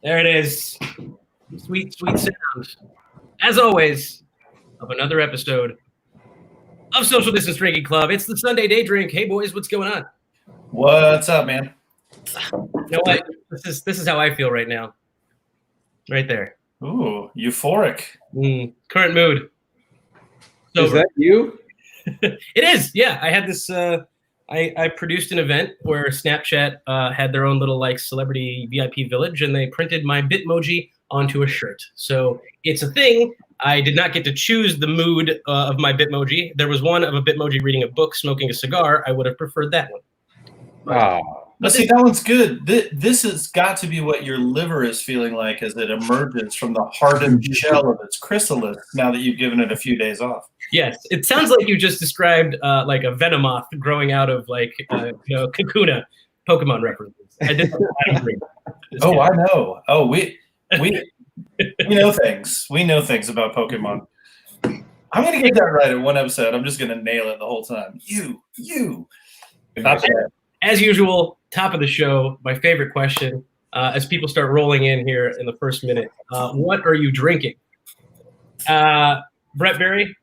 There it is. Sweet, sweet sound. As always, of another episode of Social Distance Drinking Club. It's the Sunday Day Drink. Hey, boys, what's going on? What's up, man? You know what? This is how I feel right now. Right there. Ooh, euphoric. Current mood. Sober. Is that you? It is. Yeah, I had this. I produced an event where Snapchat had their own little like celebrity VIP village, and they printed my Bitmoji onto a shirt. So it's a thing. I did not get to choose the mood of my Bitmoji. There was one of a Bitmoji reading a book, smoking a cigar. I would have preferred that one. But see, that one's good. This has got to be what your liver is feeling like as it emerges from the hardened shell of its chrysalis now that you've given it a few days off. Yes, it sounds like you just described like a Venomoth growing out of like Kakuna Pokemon references. I did. Oh, I know. Oh, we know things. We know things about Pokemon. I'm gonna get that right in one episode. I'm just gonna nail it the whole time. You. As usual, top of the show, my favorite question, as people start rolling in here in the first minute. What are you drinking? Brett Berry,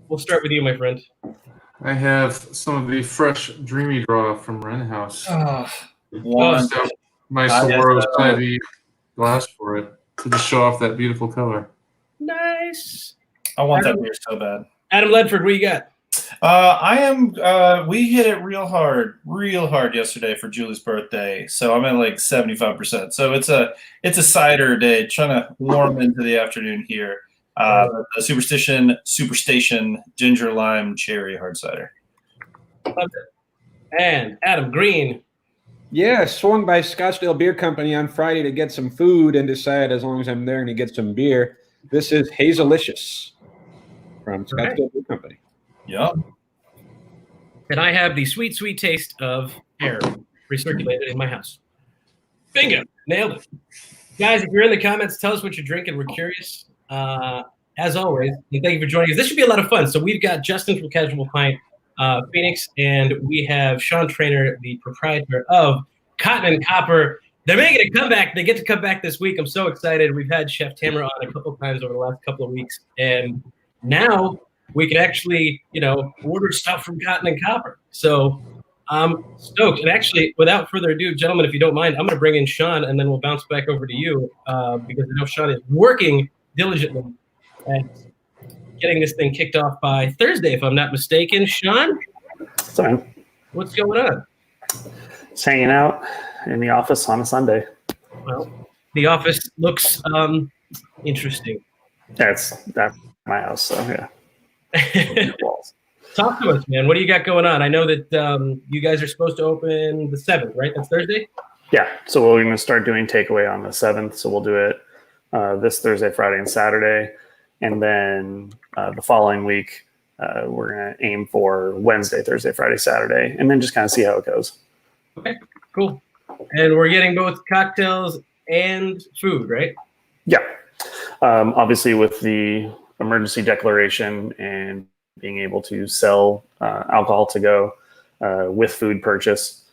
we'll start with you, my friend. I have some of the fresh Dreamy Draw from Wren House. My Swarovski heavy glass for it to just show off that beautiful color. Nice. I want that beer so bad. Adam Ledford, what do you got? We hit it real hard yesterday for Julie's birthday. So I'm at like 75%. So it's a cider day, trying to warm into the afternoon here. The Superstation ginger lime cherry hard cider. Love it. And Adam Green. Yeah, swung by Scottsdale Beer Company on Friday to get some food and decided as long as I'm there and he gets some beer. This is Hazelicious from Scottsdale Beer Company. Yep. And I have the sweet, sweet taste of air recirculated in my house. Bingo. Nailed it. Guys, if you're in the comments, tell us what you're drinking. We're curious. As always, and thank you for joining us. This should be a lot of fun. So we've got Justin from Casual Pint Phoenix, and we have Sean Traynor, the proprietor of Cotton and Copper. They're making a comeback. They get to come back this week. I'm so excited. We've had Chef Tamara on a couple of times over the last couple of weeks, and now we can actually, order stuff from Cotton and Copper. So I'm stoked. And actually, without further ado, gentlemen, if you don't mind, I'm going to bring in Sean, and then we'll bounce back over to you because I know Sean is working diligently at getting this thing kicked off by Thursday, if I'm not mistaken. Sean? Sorry. What's going on? Just hanging out in the office on a Sunday. Well, the office looks interesting. That's my house, so yeah. Talk to us, man. What do you got going on? I know that you guys are supposed to open the 7th, right? That's Thursday? Yeah, so we're going to start doing takeaway on the 7th, so we'll do it this Thursday, Friday, and Saturday. And then the following week, we're going to aim for Wednesday, Thursday, Friday, Saturday, and then just kind of see how it goes. Okay, cool. And we're getting both cocktails and food, right? Yeah. Obviously, with the emergency declaration and being able to sell alcohol to go with food purchase,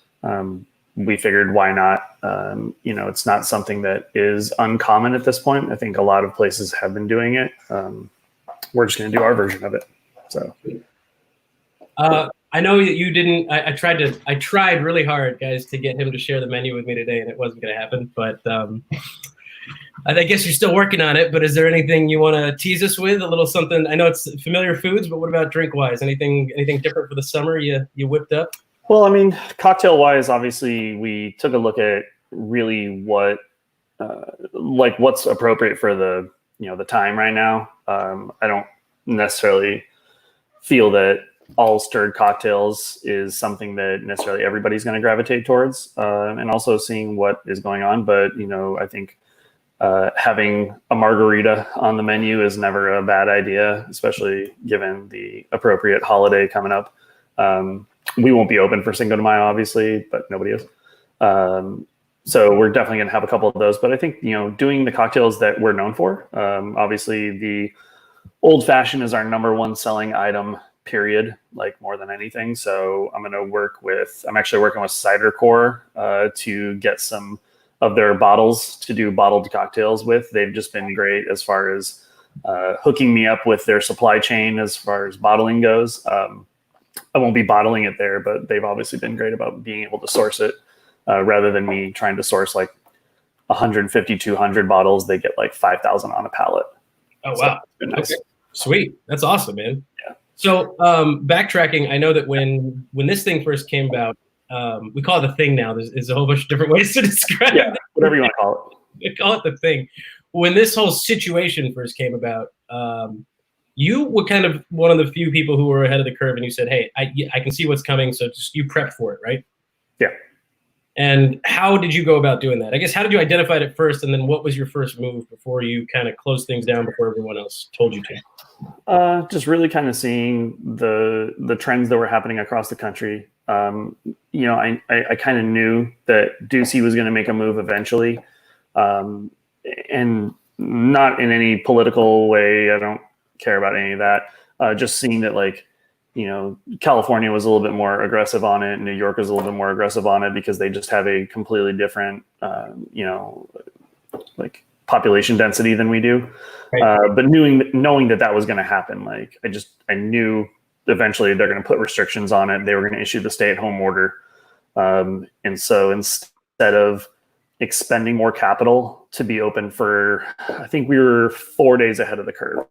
we figured why not? It's not something that is uncommon at this point. I think a lot of places have been doing it. We're just going to do our version of it. So, I know that you didn't. I tried really hard, guys, to get him to share the menu with me today, and it wasn't going to happen. But I guess you're still working on it. But is there anything you want to tease us with? A little something. I know it's familiar foods, but what about drink wise? Anything different for the summer? You whipped up? Well, I mean, cocktail-wise, obviously, we took a look at really what's appropriate for the time right now. I don't necessarily feel that all stirred cocktails is something that necessarily everybody's going to gravitate towards, and also seeing what is going on. But I think having a margarita on the menu is never a bad idea, especially given the appropriate holiday coming up. We won't be open for Cinco de Mayo, obviously, but nobody is. So we're definitely going to have a couple of those. But I think, doing the cocktails that we're known for, obviously the old fashioned is our number one selling item, period, like more than anything. So I'm actually working with Cider Core to get some of their bottles to do bottled cocktails with. They've just been great as far as hooking me up with their supply chain as far as bottling goes. I won't be bottling it there, but they've obviously been great about being able to source it rather than me trying to source like 150, 200 bottles. They get like 5,000 on a pallet. Oh, So wow. it's been nice. Okay. Sweet. That's awesome, man. Yeah. So backtracking, I know that when this thing first came about, we call it the thing now. There's a whole bunch of different ways to describe Yeah, it. whatever you want to call it. We call it the thing. When this whole situation first came about, you were kind of one of the few people who were ahead of the curve, and you said, hey, I can see what's coming, so just you prepped for it, right? Yeah. And how did you go about doing that? I guess, how did you identify it first, and then what was your first move before you kind of closed things down before everyone else told you to? Just really kind of seeing the trends that were happening across the country. I kind of knew that Ducey was going to make a move eventually, and not in any political way. I don't care about any of that. Just seeing that, like, California was a little bit more aggressive on it. New York was a little bit more aggressive on it because they just have a completely different, like population density than we do. Right. But knowing that was going to happen, like I knew eventually they're going to put restrictions on it. They were going to issue the stay-at-home order. And so instead of expending more capital to be open for, I think we were 4 days ahead of the curve.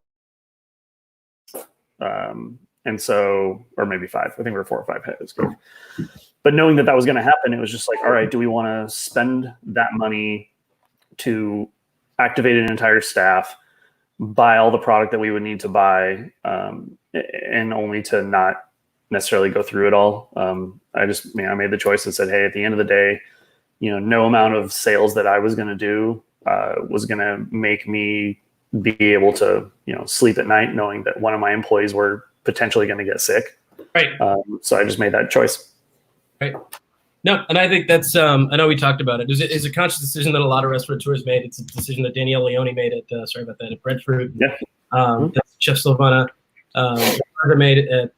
And so, or maybe 5, I think we were 4 or 5 ahead of the curve. But knowing that was going to happen, it was just like, all right, do we want to spend that money to activate an entire staff, buy all the product that we would need to buy, and only to not necessarily go through it all? I made the choice and said, hey, at the end of the day, no amount of sales that I was going to do was going to make me be able to, sleep at night knowing that one of my employees were potentially going to get sick. Right. So I just made that choice. Right. No, and I think that's, I know we talked about it. It's a conscious decision that a lot of restaurateurs made. It's a decision that Danielle Leone made at Breadfruit. Yeah. That's Chef Silvana made at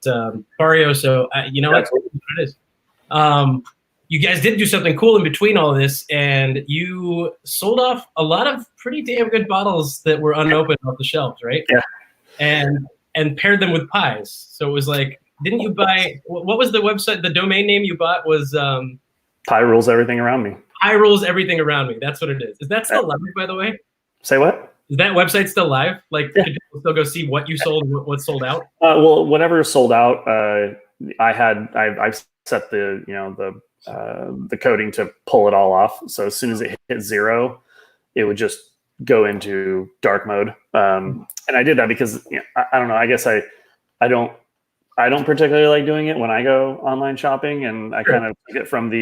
Barrio. So, that's what it is. You guys did do something cool in between all of this, and you sold off a lot of pretty damn good bottles that were unopened off the shelves, right? Yeah. And paired them with pies. So it was like, didn't you buy, what was the website, the domain name you bought was? Pie rules everything around me. Pie rules everything around me. That's what it is. Is that still live, by the way? Say what? Is that website still live? Like, yeah. Can people still go see what you sold and what's sold out? Well, whatever sold out, I've set the coding to pull it all off. So as soon as it hit 0, it would just go into dark mode. And I did that because I don't know. I guess I don't particularly like doing it when I go online shopping, and I kind of get from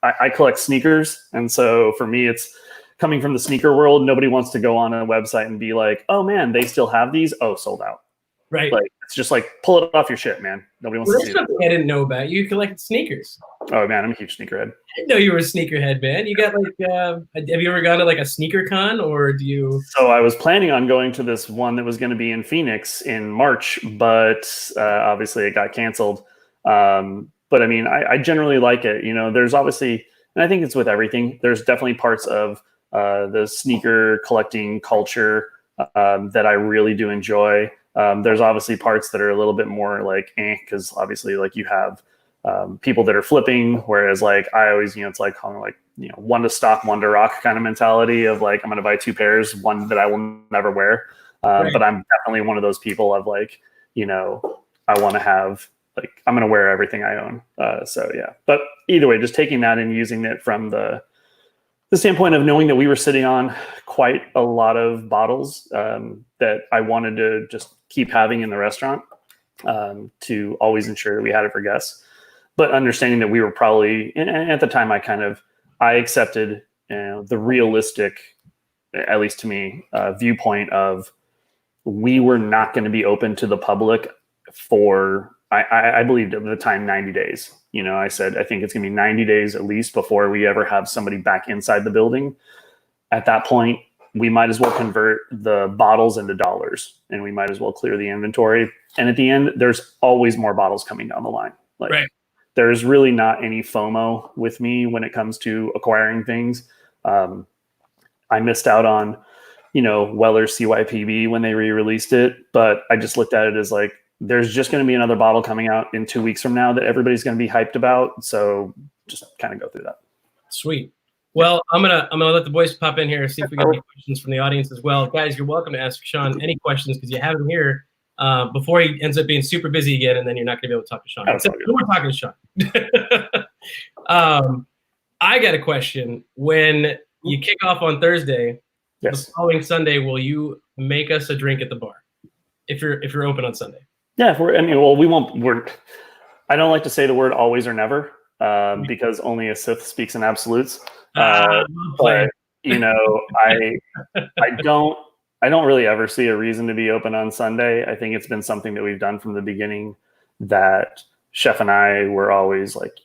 I collect sneakers, and so for me, it's coming from the sneaker world. Nobody wants to go on a website and be like, "Oh man, they still have these? Oh, sold out." Right. Like, it's just like, pull it off your shit, man. Nobody wants to see it. Something I didn't know about. You collect sneakers. Oh man, I'm a huge sneakerhead. I didn't know you were a sneakerhead, man. You got have you ever gone to like a sneaker con, or do you? So I was planning on going to this one that was going to be in Phoenix in March, but obviously it got canceled. But I mean, I generally like it. There's obviously, and I think it's with everything, there's definitely parts of the sneaker collecting culture that I really do enjoy. There's obviously parts that are a little bit more like, because obviously like you have people that are flipping, whereas like I always, it's like kind of like, one to stock, one to rock kind of mentality of like, I'm going to buy 2 pairs, one that I will never wear. Right. But I'm definitely one of those people of like, I want to have, like, I'm going to wear everything I own. So yeah, but either way, just taking that and using it from the standpoint of knowing that we were sitting on quite a lot of bottles that I wanted to just keep having in the restaurant to always ensure that we had it for guests. But understanding that we were probably, and at the time I accepted the realistic, at least to me, viewpoint of we were not going to be open to the public for, I believed at the time, 90 days. I said, I think it's going to be 90 days at least before we ever have somebody back inside the building. At that point, we might as well convert the bottles into dollars, and we might as well clear the inventory. And at the end, there's always more bottles coming down the line. Like, right. There's really not any FOMO with me when it comes to acquiring things. I missed out on, Weller's CYPB when they re-released it, but I just looked at it as like, there's just going to be another bottle coming out in 2 weeks from now that everybody's going to be hyped about. So just kind of go through that. Sweet. Well, I'm gonna let the boys pop in here and see if we get any questions from the audience as well. Guys, you're welcome to ask Sean any questions because you have him here before he ends up being super busy again, and then you're not gonna be able to talk to Sean. Except we're talking to Sean. I got a question. When you kick off on Thursday, yes, the following Sunday, will you make us a drink at the bar if you're open on Sunday? Yeah, we won't. I don't like to say the word always or never because only a Sith speaks in absolutes. But I don't really ever see a reason to be open on Sunday. I think it's been something that we've done from the beginning. That Chef and I were always like,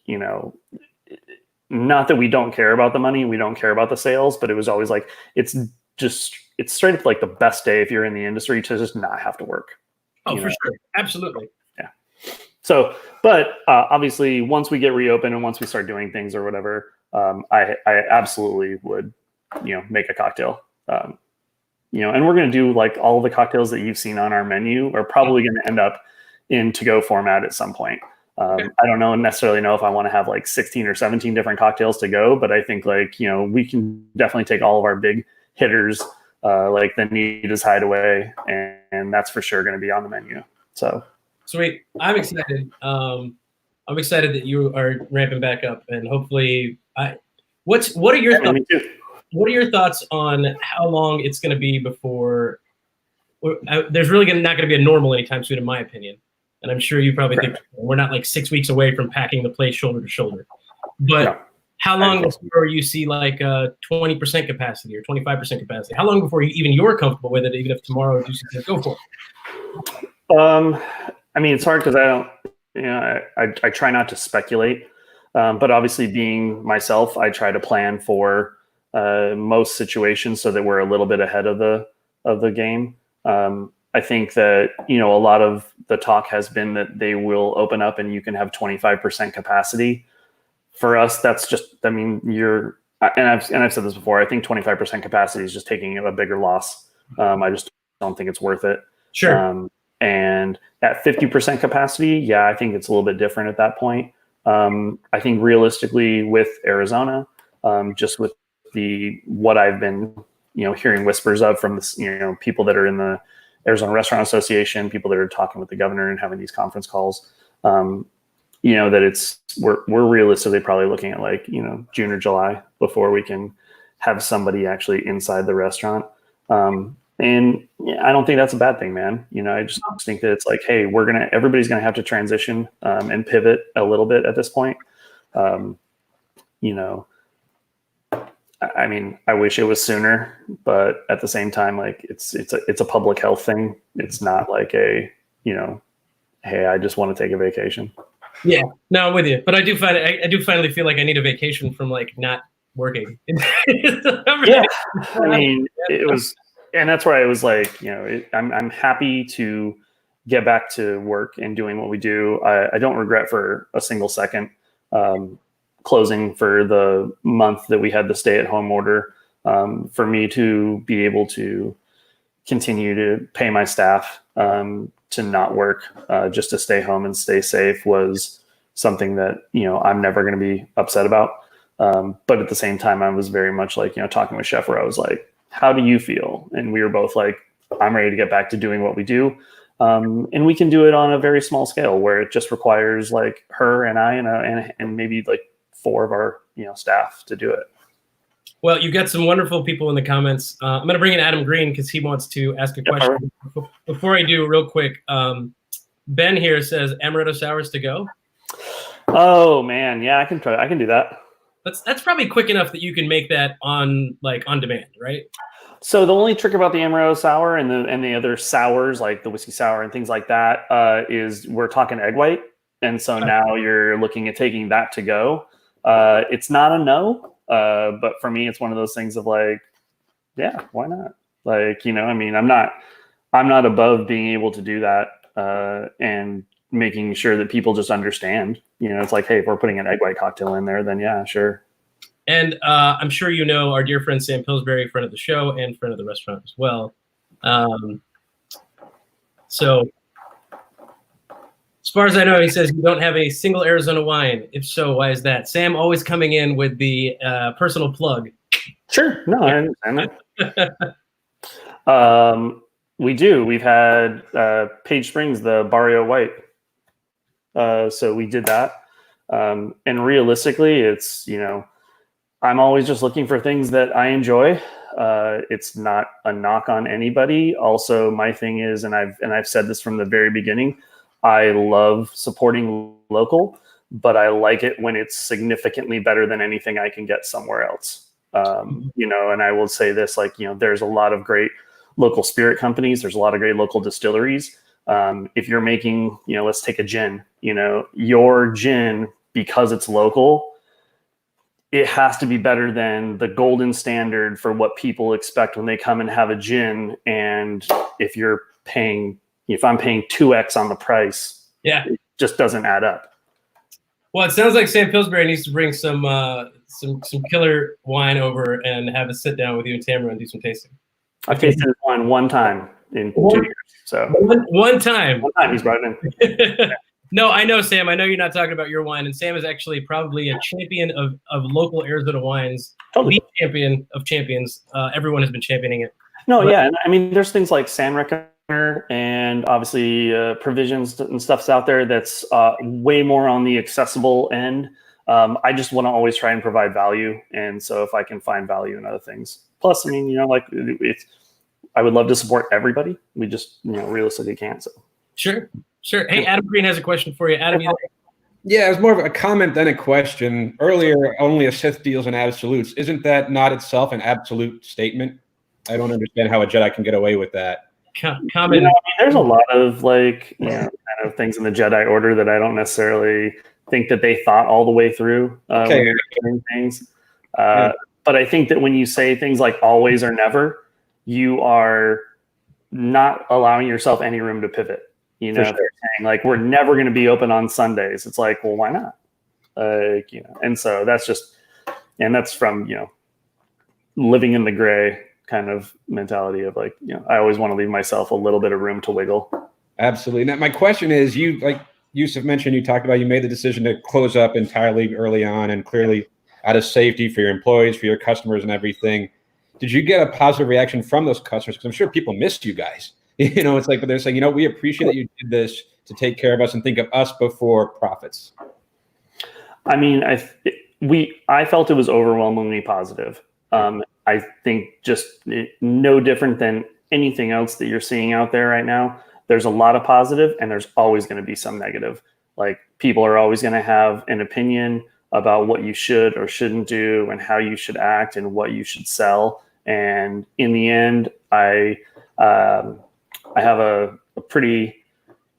not that we don't care about the money, we don't care about the sales, but it was always like it's straight up like the best day if you're in the industry to just not have to work. Oh, for sure, absolutely. Yeah. So, but obviously, once we get reopened and once we start doing things or whatever, I absolutely would, make a cocktail. And we're going to do like all the cocktails that you've seen on our menu are probably going to end up in to-go format at some point. Okay. I don't necessarily know if I want to have like 16 or 17 different cocktails to go, but I think like, we can definitely take all of our big hitters, like the Nita's Hideaway, and that's for sure going to be on the menu. So sweet. I'm excited. I'm excited that you are ramping back up, and hopefully, what are your thoughts? What are your thoughts on how long it's going to be before there's really not going to be a normal anytime soon, in my opinion? And I'm sure you probably think we're not like 6 weeks away from packing the place shoulder to shoulder. But how long before you see like 20% capacity or 25% capacity? How long before you're comfortable with it, even if tomorrow you said go for it? I mean, it's hard because I try not to speculate. But obviously, being myself, I try to plan for most situations so that we're a little bit ahead of the game. I think that a lot of the talk has been that they will open up and you can have 25% capacity. For us, that's just, and I've said this before. I think 25% capacity is just taking a bigger loss. I just don't think it's worth it. Sure. And at 50% capacity, I think it's a little bit different at that point. I think realistically with Arizona, just with what I've been, hearing whispers of from this, people that are in the Arizona Restaurant Association, people that are talking with the governor and having these conference calls, that we're realistically probably looking at like, June or July before we can have somebody actually inside the restaurant. And I don't think that's a bad thing, man. I just think that it's like, hey, everybody's going to have to transition and pivot a little bit at this point. I wish it was sooner, but at the same time, like it's a public health thing. It's not like hey, I just want to take a vacation. Yeah, no, I'm with you. But I do finally feel like I need a vacation from like not working. Yeah, it was. And that's where I was like, I'm happy to get back to work and doing what we do. I don't regret for a single second closing for the month that we had the stay-at-home order. For me to be able to continue to pay my staff to not work, just to stay home and stay safe was something that, I'm never going to be upset about. But at the same time, I was very much like, talking with Chef where I was like, how do you feel? And we were both like, I'm ready to get back to doing what we do. And we can do it on a very small scale where it just requires like her and I and maybe like 4 of our, staff to do it. Well, you've got some wonderful people in the comments. I'm going to bring in Adam Green because he wants to ask a question. Right. Before I do, real quick, Ben here says amaretto sours to go. Oh man. Yeah, I can try. I can do that. That's probably quick enough that you can make that on demand, right? So the only trick about the amaretto sour and the other sours like the whiskey sour and things like that is we're talking egg white, and so now you're looking at taking that to go. It's not a no, but for me, it's one of those things of like, yeah, why not? Like I'm not above being able to do that and making sure that people just understand. It's like, hey, if we're putting an egg white cocktail in there, then yeah, sure. And I'm sure you know our dear friend Sam Pillsbury, friend of the show and friend of the restaurant as well. So as far as I know, he says you don't have a single Arizona wine. If so, why is that? Sam always coming in with the personal plug. Sure. No, I understand that. We do. We've had Page Springs, the Barrio White. So we did that. And realistically, it's, I'm always just looking for things that I enjoy. It's not a knock on anybody. Also, my thing is, and I've said this from the very beginning, I love supporting local, but I like it when it's significantly better than anything I can get somewhere else. And I will say this, there's a lot of great local spirit companies. There's a lot of great local distilleries. If you're making, let's take a gin, your gin, because it's local, it has to be better than the golden standard for what people expect when they come and have a gin. And if I'm paying 2x on the price, it just doesn't add up. Well, it sounds like Sam Pillsbury needs to bring some killer wine over and have a sit down with you and Tamara and do some tasting. I've tasted this wine one time in 2 years. So one time he's brought it in. No, I know, Sam. I know you're not talking about your wine, and Sam is actually probably a champion of local Arizona wines. Totally. The champion of champions. Everyone has been championing it. And I mean, there's things like San Reckoner and obviously Provisions and stuff's out there that's way more on the accessible end. I just want to always try and provide value, and so if I can find value in other things. Plus, I mean, I would love to support everybody. We just, realistically can't. So Sure. Hey, Adam Green has a question for you. Adam, you there? Yeah, it's more of a comment than a question. Earlier, only a Sith deals in absolutes. Isn't that not itself an absolute statement? I don't understand how a Jedi can get away with that. Comment. There's a lot of kind of things in the Jedi Order that I don't necessarily think that they thought all the way through when they're doing things. But I think that when you say things like always or never, you are not allowing yourself any room to pivot. If they're saying we're never going to be open on Sundays, it's like, well, why not? And so that's from living in the gray kind of mentality of I always want to leave myself a little bit of room to wiggle. Absolutely. Now, my question is, you, like Yusuf mentioned, you talked about you made the decision to close up entirely early on, and clearly out of safety for your employees, for your customers, and everything. Did you get a positive reaction from those customers? Because I'm sure people missed you guys. It's but they're saying, we appreciate that you did this to take care of us and think of us before profits. I mean, I felt it was overwhelmingly positive. I think just no different than anything else that you're seeing out there right now. There's a lot of positive, and there's always going to be some negative. People are always going to have an opinion about what you should or shouldn't do and how you should act and what you should sell. And in the end, I have a pretty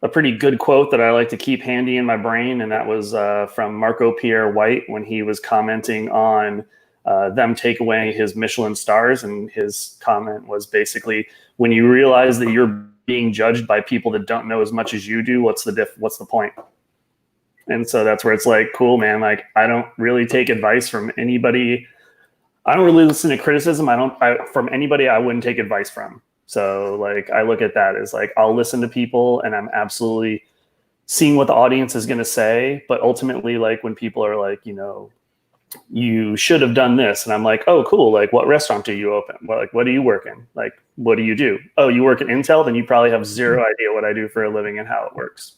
good quote that I like to keep handy in my brain, and that was from Marco Pierre White when he was commenting on them take away his Michelin stars, and his comment was basically, when you realize that you're being judged by people that don't know as much as you do, what's the point? And so that's where it's cool, man. I don't really take advice from anybody. I don't really listen to criticism. From anybody I wouldn't take advice from. So I look at that as I'll listen to people, and I'm absolutely seeing what the audience is going to say. But ultimately, when people are you should have done this, and I'm oh, cool. What restaurant do you open? What do you work in? What do you do? Oh, you work at Intel? Then you probably have zero idea what I do for a living and how it works.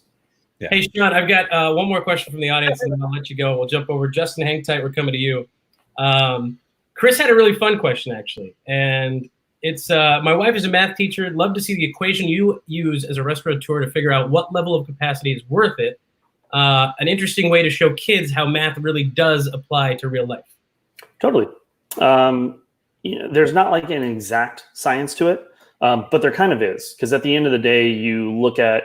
Yeah. Hey, Sean, I've got one more question from the audience, and then I'll let you go. We'll jump over. Justin, hang tight. We're coming to you. Chris had a really fun question, actually. And it's my wife is a math teacher. Love to see the equation you use as a restaurateur to figure out what level of capacity is worth it. An interesting way to show kids how math really does apply to real life. Totally. There's not an exact science to it, but there kind of is. Because at the end of the day, you look at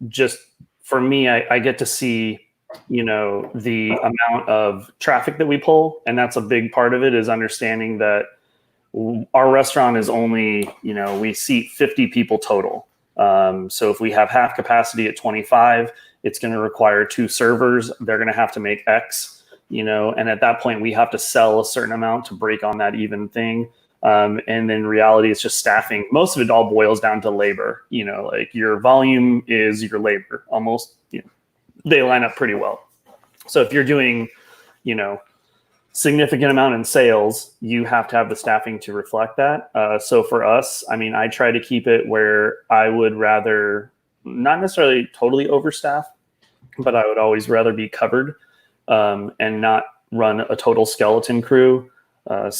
just for me, I get to see, the amount of traffic that we pull. And that's a big part of it, is understanding that our restaurant is only, we seat 50 people total. So if we have half capacity at 25, it's going to require 2 servers. They're going to have to make X. and at that point we have to sell a certain amount to break on that even thing. And then in reality, it's just staffing. Most of it all boils down to labor. Like your volume is your labor. Almost, they line up pretty well. So if you're doing, significant amount in sales, you have to have the staffing to reflect that. So for us, I try to keep it where I would rather not necessarily totally overstaff, but I would always rather be covered and not run a total skeleton crew. I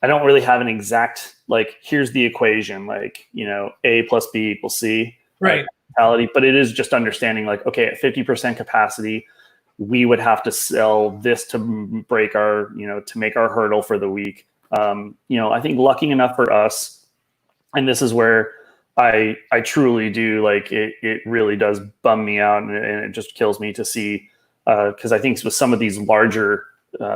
don't really have an exact, here's the equation, A plus B equals C. Right. Mentality, but it is just understanding okay, at 50% capacity, we would have to sell this to break our, to make our hurdle for the week. I think lucky enough for us, and this is where I truly do, it really does bum me out, and it just kills me to see, because I think with some of these larger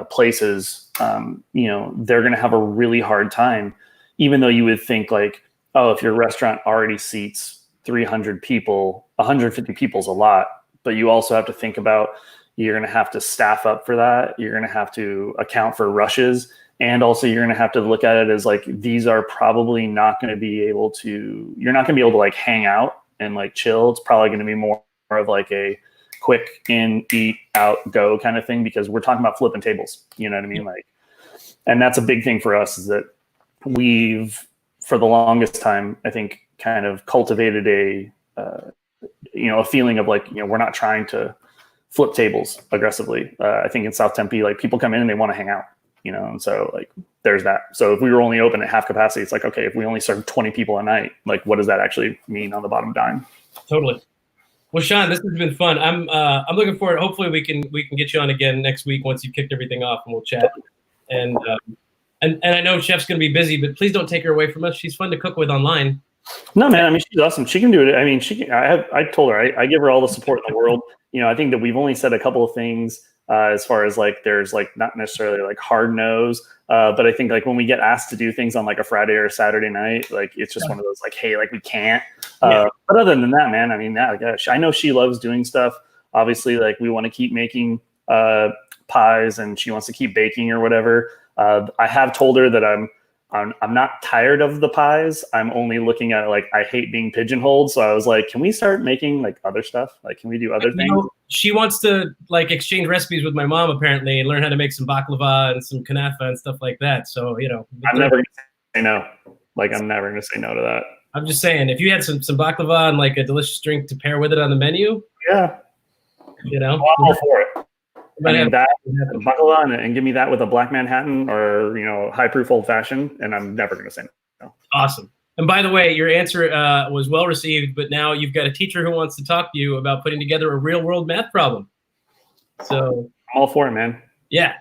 places, they're going to have a really hard time, even though you would think if your restaurant already seats 300 people, 150 people is a lot, but you also have to think about, you're going to have to staff up for that. You're going to have to account for rushes. And also you're going to have to look at it as these are probably not going to be able to, you're not going to be able to hang out and chill. It's probably going to be more of a quick in, eat, out, go kind of thing, because we're talking about flipping tables. You know what I mean? And that's a big thing for us, is that we've, for the longest time, I think kind of cultivated a feeling of we're not trying to flip tables aggressively. I think in South Tempe, people come in and they want to hang out, and so there's that. So if we were only open at half capacity, it's okay, if we only serve 20 people a night, what does that actually mean on the bottom dime? Totally. Well, Sean, this has been fun. I'm looking forward. Hopefully we can get you on again next week once you've kicked everything off, and we'll chat. And I know Chef's going to be busy, but please don't take her away from us. She's fun to cook with online. No, man. She's awesome. She can do it. She can. I told her I give her all the support in the world. I think that we've only said a couple of things as far as there's not necessarily hard no's, but I think when we get asked to do things on a Friday or a Saturday night, it's just one of those hey, we can't. But other than that, man, gosh, I know she loves doing stuff. Obviously, we want to keep making pies, and she wants to keep baking or whatever. I have told her that I'm not tired of the pies. I'm only looking at it I hate being pigeonholed. So I was can we start making other stuff? Can we do other things? She wants to exchange recipes with my mom apparently, and learn how to make some baklava and some kanafa and stuff like that. So, I'm never going to say no. I'm never going to say no to that. I'm just saying, if you had some baklava and a delicious drink to pair with it on the menu. Yeah. I'm all for it. That baklava and give me that with a Black Manhattan or high proof old fashioned, and I'm never going to say no. Awesome. And by the way, your answer was well received, but now you've got a teacher who wants to talk to you about putting together a real world math problem. So I'm all for it, man. Yeah.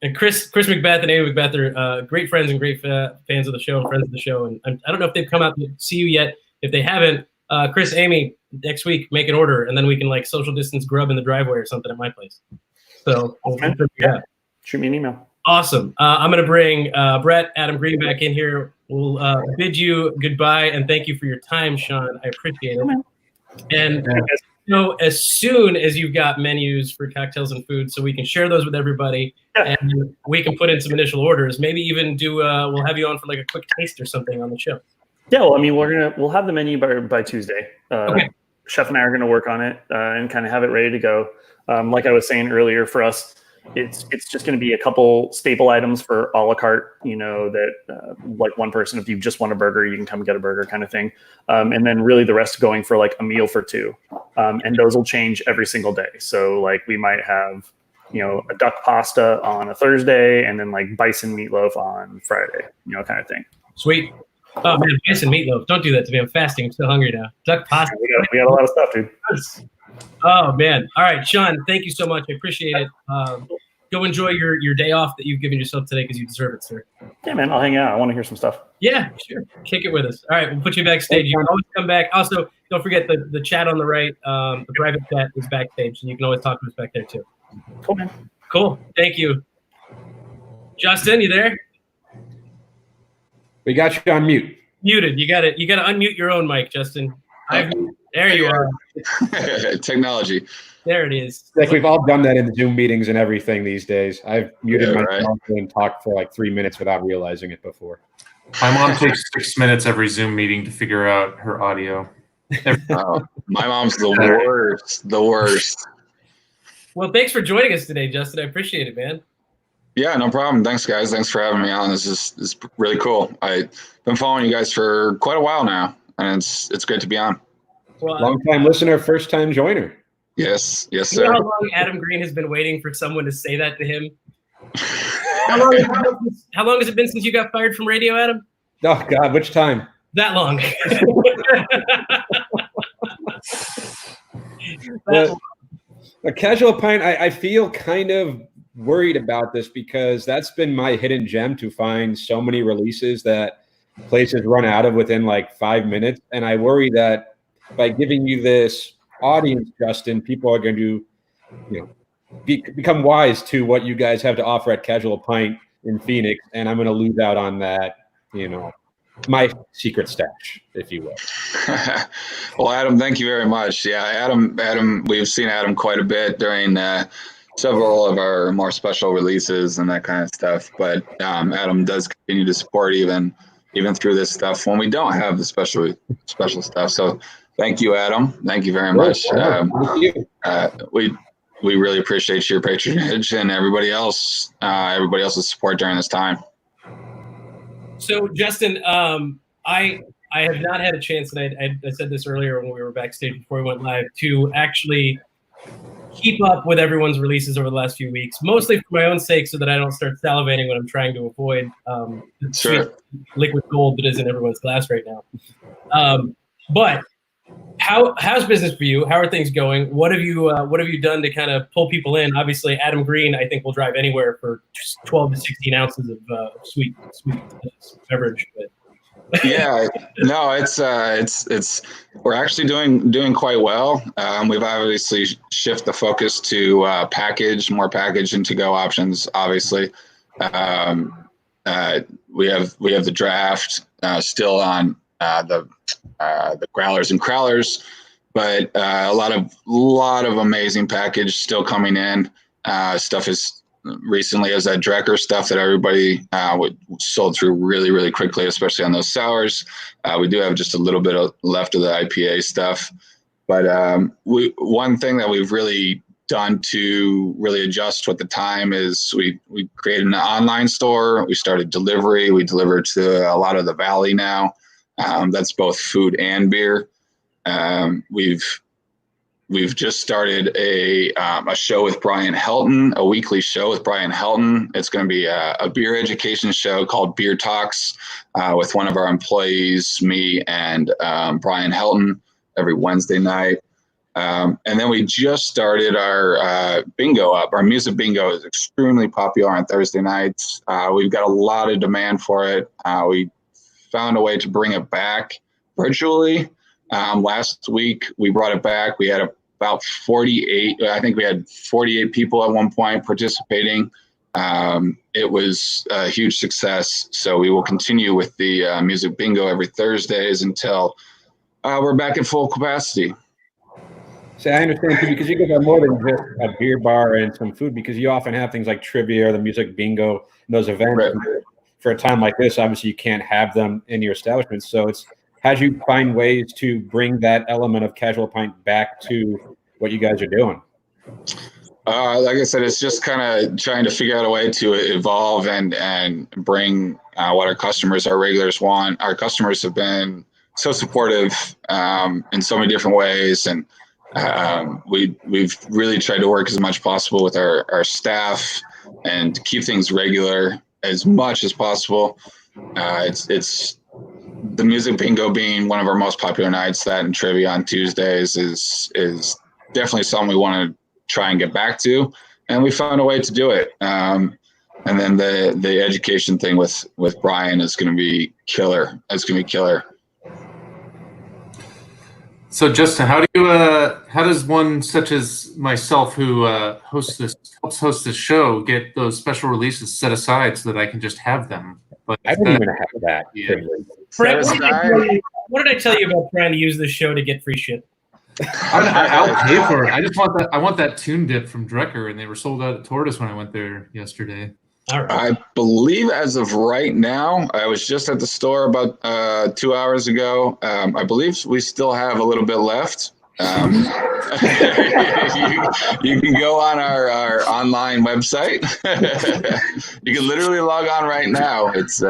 And Chris Macbeth and Amy Macbeth are great friends and great fans of the show and friends of the show. And I don't know if they've come out to see you yet. If they haven't, Chris, Amy, next week make an order, and then we can social distance grub in the driveway or something at my place. So yeah, shoot me an email. Awesome. I'm going to bring Brett, Adam Green back in here. We'll bid you goodbye and thank you for your time, Sean. I appreciate it. And as soon as you've got menus for cocktails and food, so we can share those with everybody, and we can put in some initial orders. Maybe even do we'll have you on for a quick taste or something on the show. Yeah, well, we'll have the menu by Tuesday. Okay. Chef and I are going to work on it and kind of have it ready to go. Like I was saying earlier, for us, it's just going to be a couple staple items for a la carte, that one person, if you just want a burger, you can come get a burger kind of thing. And then really the rest going for a meal for two. And those will change every single day. So we might have, a duck pasta on a Thursday, and then bison meatloaf on Friday, kind of thing. Sweet. Oh man, bison meatloaf. Don't do that to me. I'm fasting. I'm so hungry now. Duck pasta. We got a lot of stuff, dude. Oh man. All right, Sean, thank you so much. I appreciate it. Go enjoy your day off that you've given yourself today, because you deserve it, sir. Yeah, man. I'll hang out. I want to hear some stuff. Yeah, sure. Kick it with us. All right, we'll put you backstage. You can always come back. Also, don't forget the chat on the right. The private chat is backstage, and you can always talk to us back there too. Cool, man. Cool. Thank you. Justin, you there? We got you on mute. Muted. You got to unmute your own mic, Justin. There you are. Technology. There it is. Like we've all done that in Zoom meetings and everything these days. I've muted Yeah, myself and talked for like 3 minutes without realizing it before. My mom takes 6 minutes every Zoom meeting to figure out her audio. Oh, my mom's the worst. The worst. Well, thanks for joining us today, Justin. I appreciate it, man. Yeah, no problem. Thanks, guys. Thanks for having me on. This is really cool. I've been following you guys for quite a while now, and it's great to be on. Well, Long time listener, first time joiner. Yes, you know sir. how long Adam Green has been waiting for someone to say that to him? How long has it been since you got fired from radio, Adam? Oh God, which time? That long. A Casual Pint, I feel kind of worried about this because that's been my hidden gem to find so many releases that places run out of within like 5 minutes. And I worry that by giving you this audience, Justin, people are going to, become wise to what you guys have to offer at Casual Pint in Phoenix. And I'm going to lose out on that, my secret stash, if you will. Well, Adam, thank you very much. Yeah, Adam, we've seen Adam quite a bit during several of our more special releases and that kind of stuff. But Adam does continue to support even through this stuff when we don't have the special stuff. So thank you, Adam. Thank you very much. We really appreciate your patronage and everybody else's support during this time. So, Justin, I have not had a chance, and I said this earlier when we were backstage before we went live, to actually keep up with everyone's releases over the last few weeks, mostly for my own sake so that I don't start salivating when I'm trying to avoid the sweet liquid gold that is in everyone's glass right now. But how's business for you? How are things going? What have you done to kind of pull people in? Obviously, Adam Green, I think, will drive anywhere for 12 to 16 ounces of sweet beverage. But Yeah, no, it's we're actually doing quite well. We've obviously shifted the focus to more package and to-go options. Obviously, we have the draft still on the growlers and crowlers, but a lot of amazing package still coming in. Stuff is recently as that Drecker stuff that everybody sold through really, really quickly, especially on those sours. We do have just a little bit left of the IPA stuff, but one thing that we've really done to really adjust with the time is we created an online store. We started delivery. We deliver to a lot of the Valley now. That's both food and beer. We've just started a show with Brian Helton, a weekly show with Brian Helton. It's going to be a beer education show called Beer Talks with one of our employees, me and Brian Helton, every Wednesday night. And then we just started our bingo up. Our music bingo is extremely popular on Thursday nights. We've got a lot of demand for it. We found a way to bring it back virtually. Last week we brought it back. We had about 48. I think we had 48 people at one point participating. It was a huge success. So we will continue with the music bingo every Thursdays until we're back at full capacity. So I understand too, because you guys are more than just a beer bar and some food, because you often have things like trivia or the music bingo and those events. Right. For a time like this, obviously you can't have them in your establishment. So it's how do you find ways to bring that element of Casual Pint back to what you guys are doing? Like I said, it's just kind of trying to figure out a way to evolve and bring what our customers, our regulars want. Our customers have been so supportive in so many different ways, and we've really tried to work as much possible with our staff and keep things regular as much as possible. It's the music bingo being one of our most popular nights. That and trivia on Tuesdays is definitely something we want to try and get back to, and we found a way to do it. And then the education thing with Brian is going to be killer. It's going to be killer. So, Justin, how does one such as myself, who helps host this show, get those special releases set aside so that I can just have them? But I didn't even have that. Yeah. Brett, what did I tell you about trying to use this show to get free shit? I'll pay for it. I just want that. I want that tune dip from Drecker, and they were sold out at Tortoise when I went there yesterday. All right. I believe as of right now, I was just at the store about 2 hours ago. I believe we still have a little bit left. You can go on our online website. You can literally log on right now. It's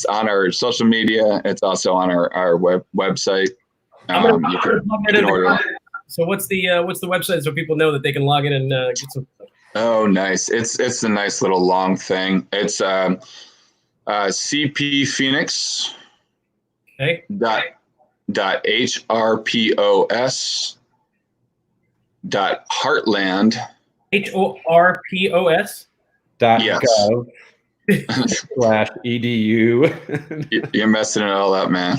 on our social media. It's also on our website. You can order. So what's the website so people know that they can log in and get some? Oh, nice. It's a nice little long thing. It's CP Phoenix. Okay. .hrpos .heartland HORPOS .gov /edu. You're messing it all up, man.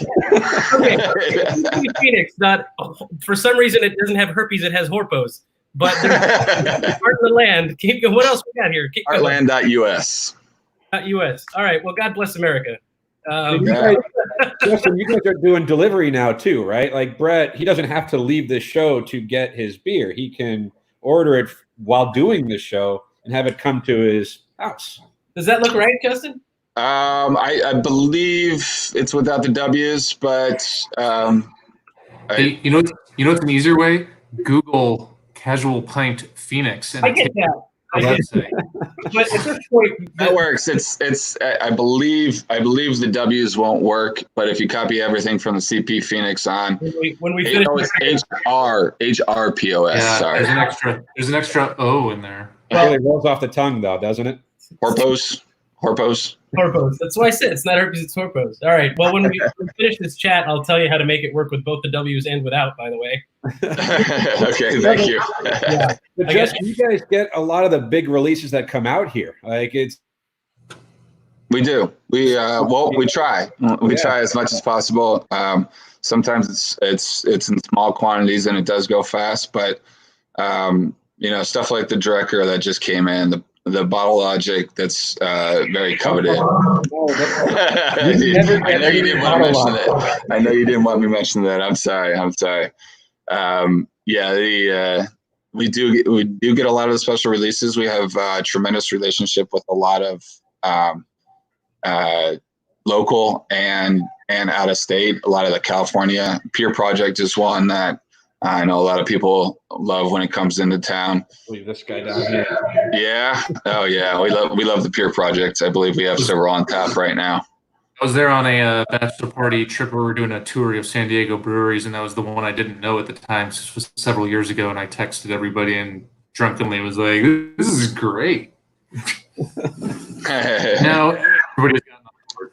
Okay. Phoenix. For some reason it doesn't have herpes. It has horpos. But there's part of the land. Keep going. What else we got here? Heartland.us. .us. All right. Well, God bless America. Justin, you guys are doing delivery now too, right? Like Brett, he doesn't have to leave the show to get his beer. He can order it while doing the show and have it come to his house. Does that look right, Justin? I believe it's without the W's, but Hey, you know what's an easier way? Google Casual Pint Phoenix and I get that. website. But at this point, that works. It's I believe the W's won't work, but if you copy everything from the CP Phoenix on, when we finish, it's HRPOS. Yeah, sorry, there's an extra O in there. It really rolls off the tongue, though, doesn't it? Horpos. That's why I said it's not herpes, it's horpos. All right. Well, when we finish this chat, I'll tell you how to make it work with both the W's and without, by the way. Okay, thank you. Yeah. But Justin, you guys get a lot of the big releases that come out here. Like We do. We try. We try as much as possible. Sometimes it's in small quantities and it does go fast, but stuff like the Drecker that just came in, the Bottle Logic that's very coveted. I know you didn't want to mention that. I know you didn't want me to mention that. I'm sorry. We do get a lot of the special releases. We have a tremendous relationship with a lot of local and out of state. A lot of the California Peer Project is one that I know a lot of people love when it comes into town. Leave this guy down here. Yeah. Oh yeah. We love the Peer Projects. I believe we have several on tap right now. I was there on a bachelor party trip where we were doing a tour of San Diego breweries, and that was the one I didn't know at the time. So this was several years ago, and I texted everybody and drunkenly was like, "This is great." Now everybody's gotten on board.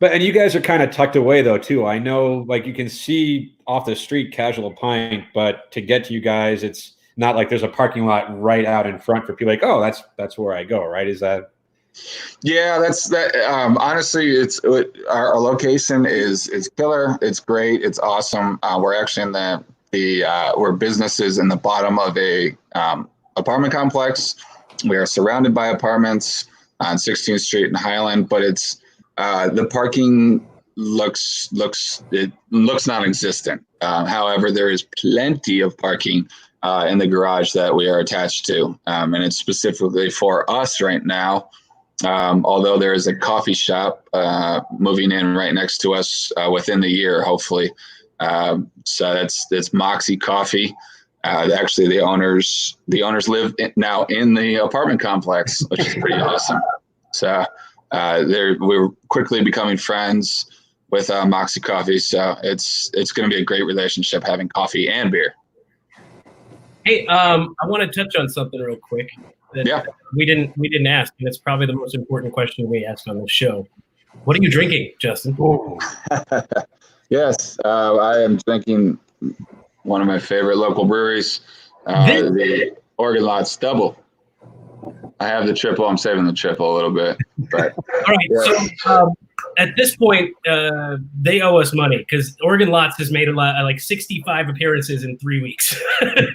And you guys are kind of tucked away though too. I know, like you can see off the street Casual Pint, but to get to you guys, it's not like there's a parking lot right out in front for people. Like, oh, that's where I go, right? Is that? Yeah, that's that. Honestly, our location is killer. It's great. It's awesome. We're actually in we're businesses in the bottom of a apartment complex. We are surrounded by apartments on 16th Street and Highland, but it's the parking looks non-existent. However, there is plenty of parking in the garage that we are attached to, and it's specifically for us right now. Although there is a coffee shop moving in right next to us within the year, hopefully. So that's Moxie Coffee. Actually, the owners live now in the apartment complex, which is pretty awesome. So we're quickly becoming friends with Moxie Coffee. So it's going to be a great relationship having coffee and beer. Hey, I want to touch on something real quick that we didn't ask, and it's probably the most important question we asked on the show. What are you drinking, Justin? Yes, I am drinking one of my favorite local breweries, the Oregon Lots Double. I have the triple. I'm saving the triple a little bit. But, all right. Yeah. So at this point, they owe us money because Oregon Lots has made like 65 appearances in 3 weeks.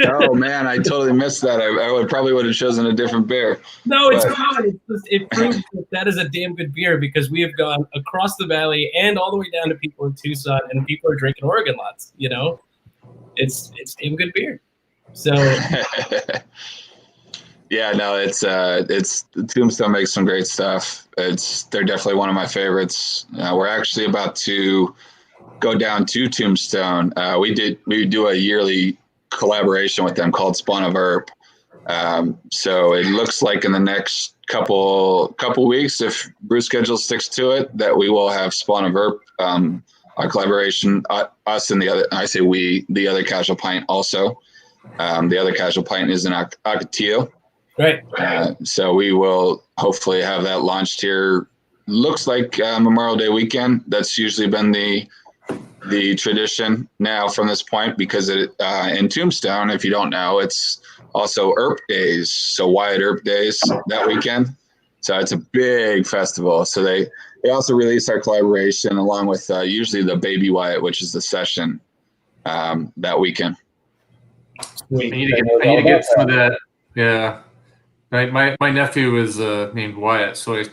Oh man, I totally missed that. I would have chosen a different beer. No, it's fine. It proves that is a damn good beer because we have gone across the valley and all the way down to people in Tucson, and people are drinking Oregon Lots. You know, it's damn good beer. So. Yeah, no, it's Tombstone makes some great stuff. They're definitely one of my favorites. We're actually about to go down to Tombstone. We do a yearly collaboration with them called Spawn of Herb. So it looks like in the next couple weeks, if Bruce schedule sticks to it, that we will have Spawn of Herb, our collaboration. Us and the other, I say we, the other Casual Pint also. The other Casual Pint is in Ocotillo. Right. So we will hopefully have that launched here. Looks like Memorial Day weekend. That's usually been the tradition now from this point because in Tombstone, if you don't know, it's also Earp Days. So Wyatt Earp Days that weekend. So it's a big festival. So they also release our collaboration along with usually the Baby Wyatt, which is the session that weekend. I need to get some of that. Yeah. Right, my nephew is named Wyatt, so I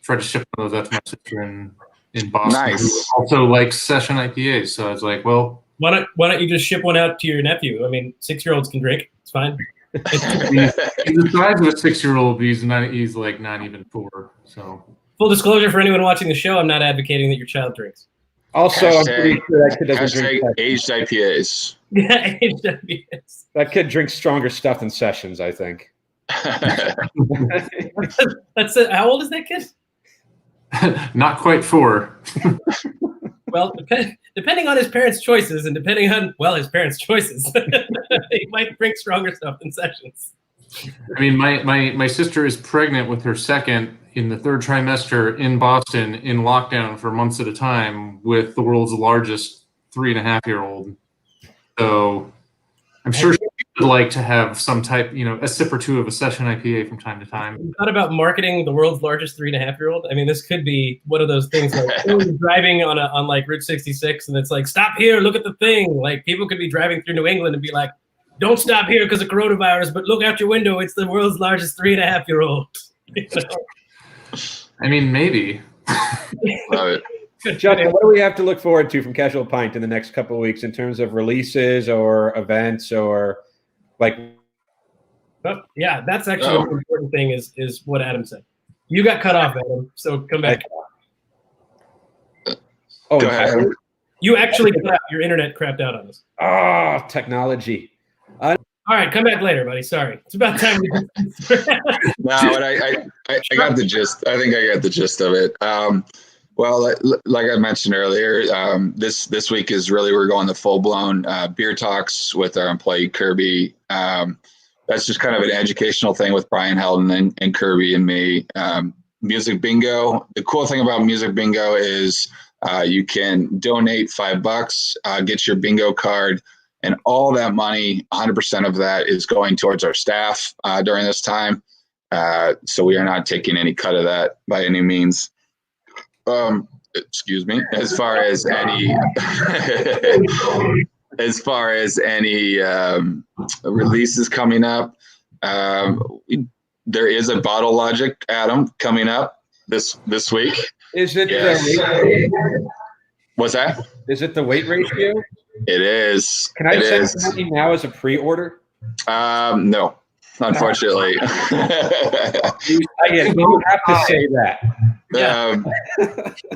tried to ship one of those out to my sister in Boston. Nice. Who also likes session IPAs, so I was like, well, why don't you just ship one out to your nephew? I mean, 6-year-olds can drink. It's fine. he's the size of a 6-year-old, but he's like not even 4. So full disclosure for anyone watching the show, I'm not advocating that your child drinks. Also, I'm pretty sure that kid doesn't drink aged IPAs. Yeah, aged IPAs. That kid drinks stronger stuff than Sessions, I think. That's it. How old is that kid? Not quite 4. Well, depending on his parents' choices and depending on, his parents' choices, he might drink stronger stuff than Sessions. I mean, my sister is pregnant with her second in the 3rd trimester in Boston in lockdown for months at a time with the world's largest 3.5-year-old. So I'm sure she would like to have some type, a sip or two of a session IPA from time to time. You thought about marketing the world's largest 3.5-year-old? I mean, this could be one of those things like driving on like Route 66 and it's like, stop here, look at the thing. Like people could be driving through New England and be like, don't stop here because of coronavirus, but look out your window. It's the world's largest 3.5-year-old. I mean, maybe. Love it. Justin, what do we have to look forward to from Casual Pint in the next couple of weeks in terms of releases or events or like? Yeah, that's actually the important thing is what Adam said. You got cut off, Adam, so come back. Oh, go ahead. You actually cut out. Your internet crapped out on us. Oh, technology. All right, come back later, buddy. Sorry. It's about time. No, but I got the gist. I think I got the gist of it. Well, like I mentioned earlier, this week is really we're going to full-blown beer talks with our employee Kirby. That's just kind of an educational thing with Brian Helden and Kirby and me. Music bingo. The cool thing about music bingo is you can donate $5, get your bingo card, and all that money, 100% of that is going towards our staff during this time. So we are not taking any cut of that by any means. Excuse me. As far as any releases coming up, there is a Bottle Logic, Adam, coming up this week. Is it Yes. the weight ratio? What's that? Is it the weight ratio? It is. Can I send something now as a pre-order? No, unfortunately. You don't have to say that.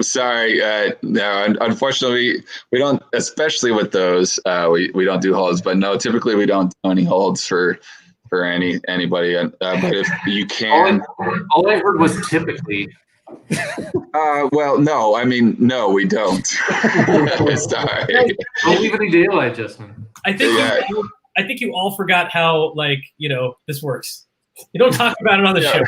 Sorry. No, unfortunately, we don't, especially with those, we don't do holds, but no, typically we don't do any holds for anybody. But if you can. All I heard was typically. Well, no, I mean, no, we don't. Sorry. Don't leave any daylight, Justin. I think you all forgot how this works. You don't talk about it on the show.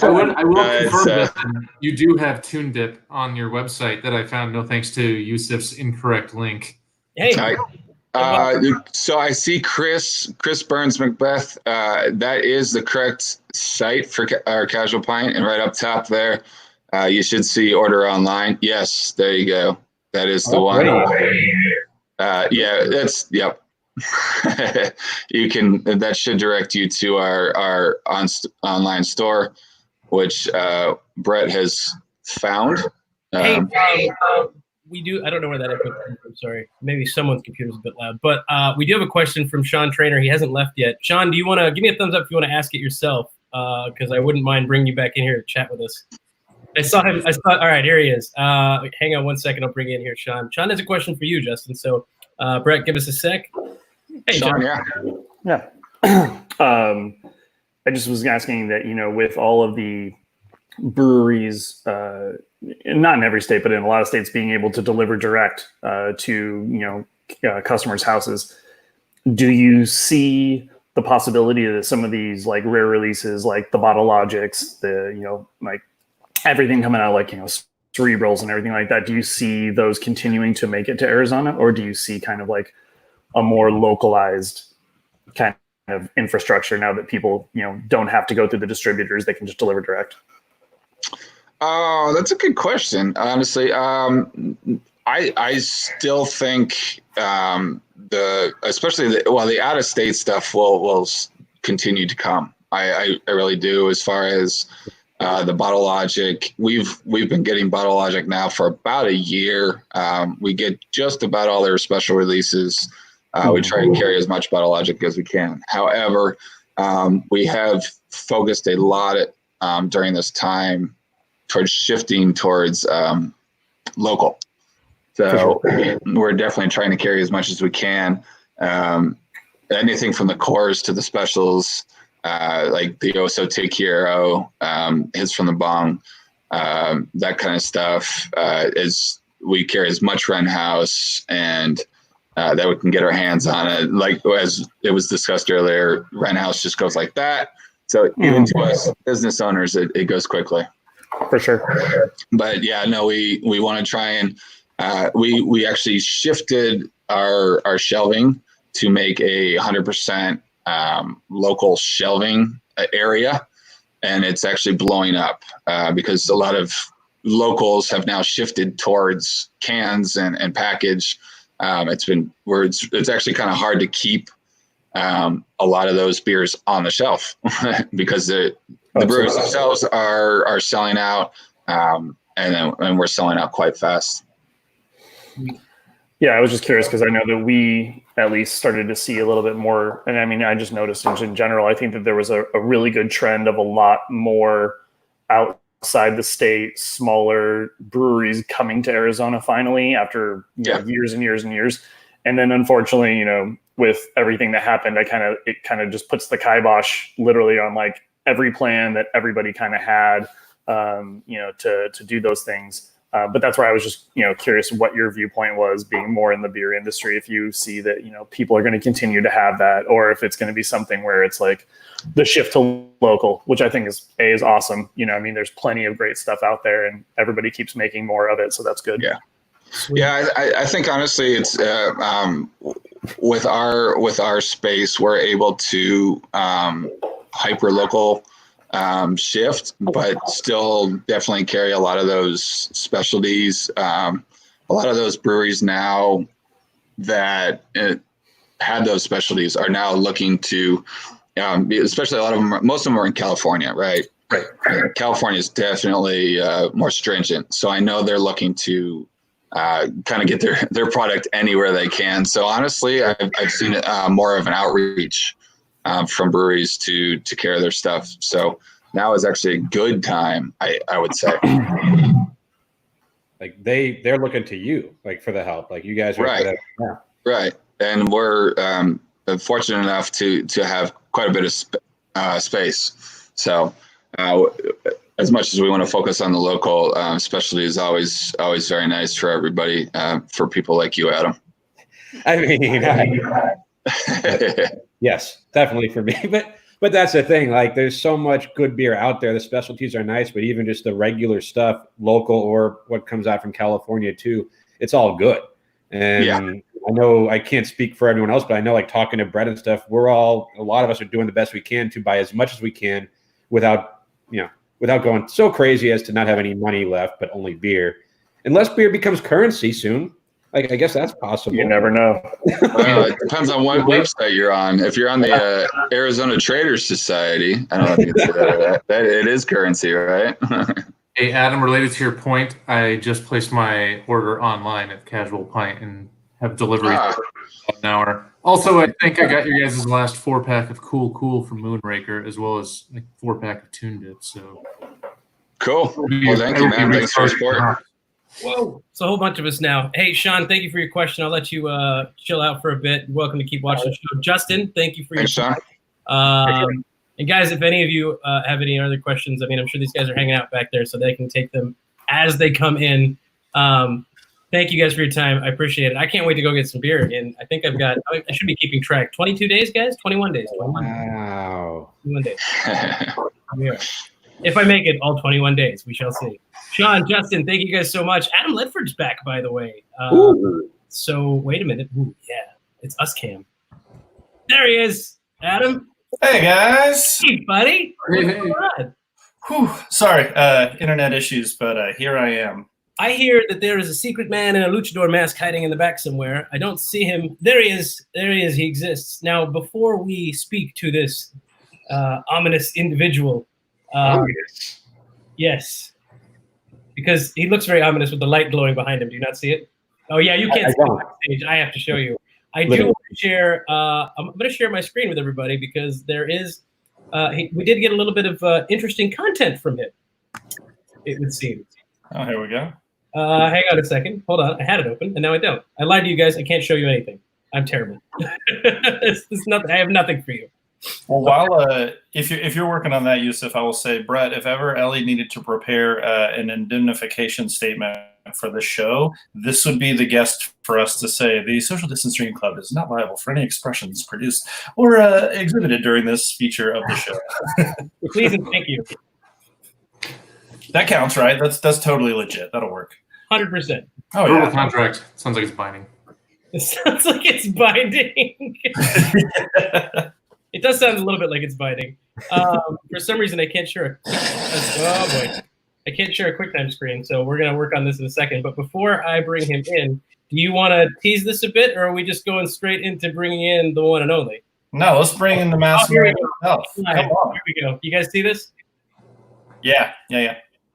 I will confirm that you do have Tune Dip on your website that I found, no thanks to Yusuf's incorrect link. Hey. So I see Chris Burns Macbeth. That is the correct site for our Casual Pint, and right up top there, You should see order online. Yes, there you go. That is the one. Yeah, that's yep. You can. That should direct you to our online store, which Brett has found. Hey, we do. I don't know where that input came from. Sorry, maybe someone's computer's a bit loud. But we do have a question from Sean Traynor. He hasn't left yet. Sean, do you want to give me a thumbs up if you want to ask it yourself? Because I wouldn't mind bringing you back in here to chat with us. I saw him. All right, here he is. Hang on one second. I'll bring you in here, Sean. Sean has a question for you, Justin. So, Brett, give us a sec. Hey, Sean, Sean. Yeah. I just was asking that, with all of the breweries, not in every state, but in a lot of states, being able to deliver direct to, customers' houses, do you see the possibility that some of these like rare releases, like the Bottle Logics, like everything coming out, like, Cerebrals and everything like that, do you see those continuing to make it to Arizona, or do you see kind of like a more localized kind of infrastructure now that people, don't have to go through the distributors, they can just deliver direct? Oh, that's a good question. Honestly, I still think especially the out of state stuff will continue to come. I really do. As far as the Bottle Logic, we've been getting Bottle Logic now for about a year. We get just about all their special releases. We try to carry as much Bottle Logic as we can. However, we have focused a lot during this time towards shifting towards local. So we're definitely trying to carry as much as we can. Anything from the cores to the specials, like the Oso Te Quiero, Hits from the Bong, that kind of stuff, is we carry as much Ren House and that we can get our hands on it. Like as it was discussed earlier, Ren House just goes like that. So even to us business owners, it goes quickly. For sure. But yeah, no, we want to try and we actually shifted our shelving to make 100% local shelving area, and it's actually blowing up because a lot of locals have now shifted towards cans and package. It's actually kind of hard to keep a lot of those beers on the shelf because the brewers themselves are selling out, and we're selling out quite fast. Yeah, I was just curious because I know that we at least started to see a little bit more, and I mean, I just noticed in general, I think that there was a really good trend of a lot more outside the state, smaller breweries coming to Arizona finally after years and years and years. And then unfortunately, with everything that happened, it kind of just puts the kibosh literally on like every plan that everybody kind of had, to do those things. But that's where I was just, curious what your viewpoint was, being more in the beer industry, if you see that, people are going to continue to have that, or if it's going to be something where it's like the shift to local, which I think is awesome. There's plenty of great stuff out there and everybody keeps making more of it. So that's good. Yeah. Yeah. I think honestly it's, with our space, we're able to, hyper local, shift, but still definitely carry a lot of those specialties. A lot of those breweries now that had those specialties are now looking to, especially a lot of them, most of them are in California, right? Right. California is definitely more stringent. So I know they're looking to kind of get their product anywhere they can. So honestly, I've seen more of an outreach from breweries to carry their stuff. So now is actually a good time, I would say. Like they're looking to you, like for the help. Like you guys are right. Right. And we're fortunate enough to have quite a bit of space. So as much as we want to focus on the local, specialty is always very nice for everybody, for people like you, Adam. I mean, yes, definitely for me. But that's the thing. Like, there's so much good beer out there. The specialties are nice, but even just the regular stuff, local or what comes out from California too, it's all good. And I know I can't speak for everyone else, but I know, like, talking to Brett and stuff, a lot of us are doing the best we can to buy as much as we can without, without going so crazy as to not have any money left, but only beer. Unless beer becomes currency soon. Like, I guess that's possible. You never know. It depends on what website you're on. If you're on the Arizona Traders Society, I don't know if you consider that it is currency, right? Hey, Adam, related to your point, I just placed my order online at Casual Pint and have delivery for an hour. Also, I think I got your guys' last 4-pack of Cool from Moonraker, as well as a 4-pack of Tune Dip. So Cool. Well, thank you, man. Thanks for your support. Whoa, it's a whole bunch of us now. Hey, Sean, thank you for your question. I'll let you chill out for a bit. You're welcome to keep watching the show. Justin, thank you for your Sean. And guys, if any of you have any other questions, I mean, I'm sure these guys are hanging out back there, so they can take them as they come in. Thank you guys for your time. I appreciate it. I can't wait to go get some beer. And I think I should be keeping track. 22 days, guys? 21 days. 21 Wow. 21 days. Yeah. If I make it all 21 days, we shall see. Sean, Justin, thank you guys so much. Adam Ledford's back, by the way. So wait a minute. Ooh, yeah, it's us, Cam. There he is, Adam. Hey, guys. Hey, buddy. What's going on? Whew. Sorry, internet issues, but here I am. I hear that there is a secret man in a luchador mask hiding in the back somewhere. I don't see him. There he is. There he is. He exists. Now, before we speak to this ominous individual, yes, because he looks very ominous with the light glowing behind him. Do you not see it? Oh, yeah, you can't see it on stage. I have to show you. I do want to share. I'm going to share my screen with everybody because there is. We did get a little bit of interesting content from him. It would seem. Oh, here we go. Hang on a second. Hold on. I had it open, and now I don't. I lied to you guys. I can't show you anything. I'm terrible. It's nothing. I have nothing for you. Well, while if you're working on that, Yusuf, I will say, Brett, if ever Ellie needed to prepare an indemnification statement for the show, this would be the guest for us to say the Social Distance Stream Club is not liable for any expressions produced or exhibited during this feature of the show. Please and thank you. That counts, right? That's totally legit. That'll work. 100%. Oh Verbal yeah. contract. Sounds like it's binding. It sounds like it's binding. It does sound a little bit like it's binding. For some reason, I can't share I can't share a QuickTime screen, so we're going to work on this in a second. But before I bring him in, do you want to tease this a bit, or are we just going straight into bringing in the one and only? No, let's bring in the mastermind himself. Here we go. You guys see this? Yeah.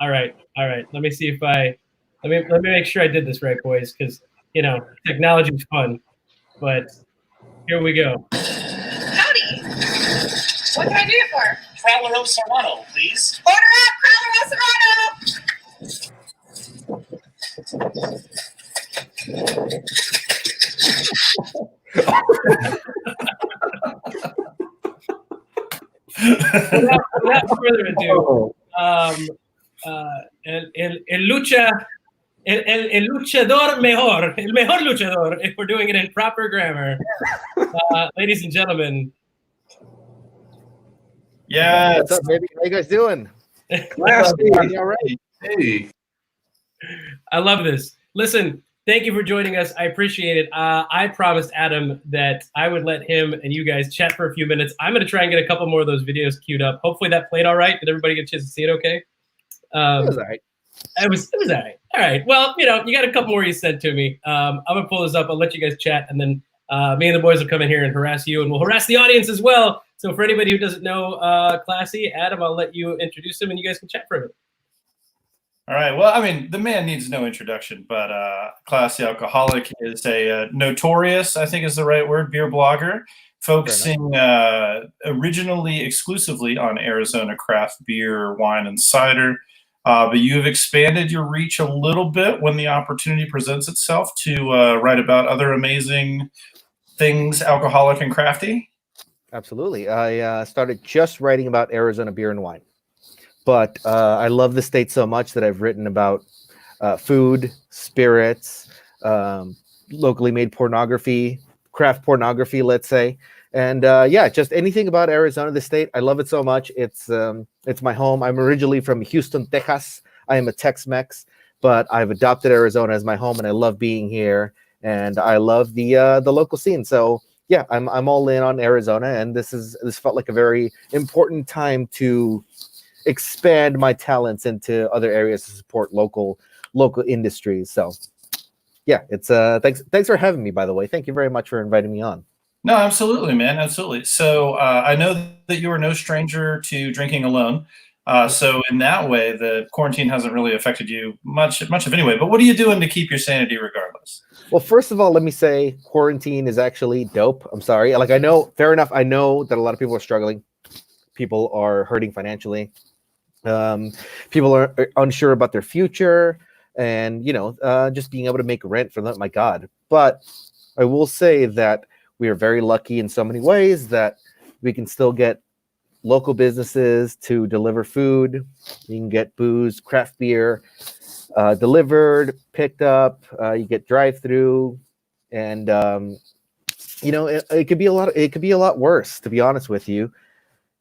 All right. Let me see if let me make sure I did this right, boys, because technology is fun. But here we go. Howdy. What can I do you for? Crowler Serrano, please. Order up, Crowler Without further ado, el luchador mejor, el mejor luchador, if we're doing it in proper grammar. Ladies and gentlemen. Yeah. What's up, baby? How you guys doing? All right. Hey. I love this. Listen, thank you for joining us. I appreciate it. I promised Adam that I would let him and you guys chat for a few minutes. I'm going to try and get a couple more of those videos queued up. Hopefully that played all right. Did everybody get a chance to see it okay? It was all right. It was all right. All right. Well, you got a couple more you sent to me. I'm going to pull this up. I'll let you guys chat, and then me and the boys will come in here and harass you, and we'll harass the audience as well. So for anybody who doesn't know Classy, Adam, I'll let you introduce him, and you guys can chat for a minute. All right. Well, I mean, the man needs no introduction, but Classy Alcoholic is a notorious, I think is the right word, beer blogger, focusing originally exclusively on Arizona craft beer, wine, and cider. But you've expanded your reach a little bit when the opportunity presents itself to write about other amazing things, alcoholic and crafty. Absolutely. I started just writing about Arizona beer and wine. But I love the state so much that I've written about food, spirits, locally made pornography, craft pornography, let's say. And just anything about Arizona, the state. I love it so much. It's my home. I'm originally from Houston, Texas. I am a Tex-Mex, but I've adopted Arizona as my home, and I love being here. And I love the local scene. So yeah, I'm all in on Arizona, and this felt like a very important time to expand my talents into other areas to support local industries. So yeah, it's thanks for having me, by the way. Thank you very much for inviting me on. No, absolutely, man. Absolutely. So I know that you are no stranger to drinking alone. So in that way, the quarantine hasn't really affected you much of anyway. But what are you doing to keep your sanity regardless? Well, first of all, let me say quarantine is actually dope. I'm sorry. Like, I know, fair enough. I know that a lot of people are struggling. People are hurting financially. People are unsure about their future, and just being able to make rent for them. My God. But I will say that we are very lucky in so many ways that we can still get local businesses to deliver food. You can get booze, craft beer delivered, picked up. You get drive-through, and it could be a lot. It could be a lot worse, to be honest with you.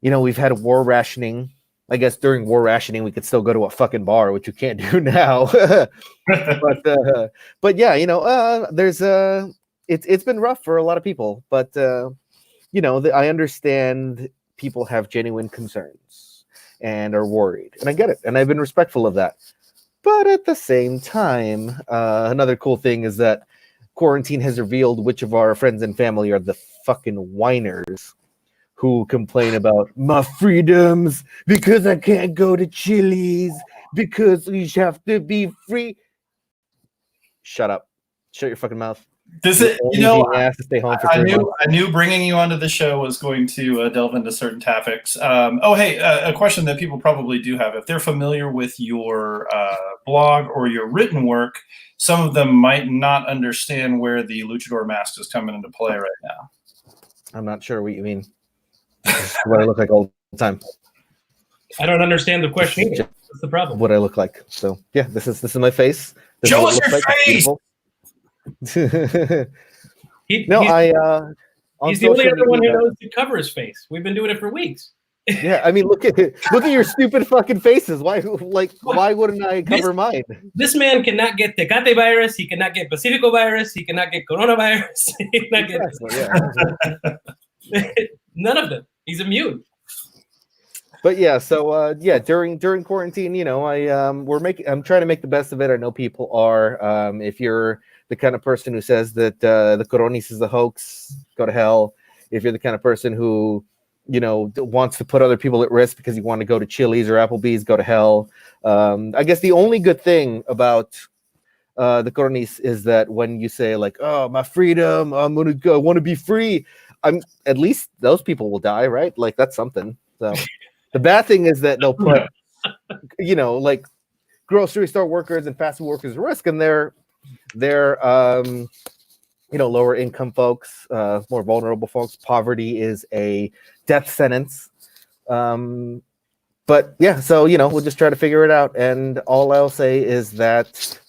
We've had war rationing. I guess during war rationing, we could still go to a fucking bar, which you can't do now. but yeah, there's it's been rough for a lot of people, but I understand people have genuine concerns and are worried, and I get it, and I've been respectful of that. But at the same time, another cool thing is that quarantine has revealed which of our friends and family are the fucking whiners who complain about my freedoms because I can't go to Chili's because we have to be free. Shut up. Shut your fucking mouth. I to stay home for 3 months. I knew bringing you onto the show was going to delve into certain topics. A question that people probably do have. If they're familiar with your blog or your written work, some of them might not understand where the luchador mask is coming into play right now. I'm not sure what you mean. This is what I look like all the time. I don't understand the question either. What's the problem? What I look like. So yeah, this is my face. Show us your face. He's the only other one who knows to cover his face. We've been doing it for weeks. Yeah, I mean, look at your stupid fucking faces. Why wouldn't I cover mine? This man cannot get Tecate virus. He cannot get Pacifico virus. He cannot get coronavirus. He cannot get none of them. He's immune. But yeah, so during quarantine, I'm trying to make the best of it. I know people are. If you're the kind of person who says that the coronis is a hoax, go to hell. If you're the kind of person who wants to put other people at risk because you want to go to Chili's or Applebee's, go to hell. I guess the only good thing about the coronis is that when you say like, "Oh, my freedom, I want to be free," at least those people will die, right? Like that's something. So the bad thing is that they'll put, like grocery store workers and fast food workers at risk, and they're lower income folks, more vulnerable folks. Poverty is a death sentence. But yeah, so we'll just try to figure it out. And all I'll say is that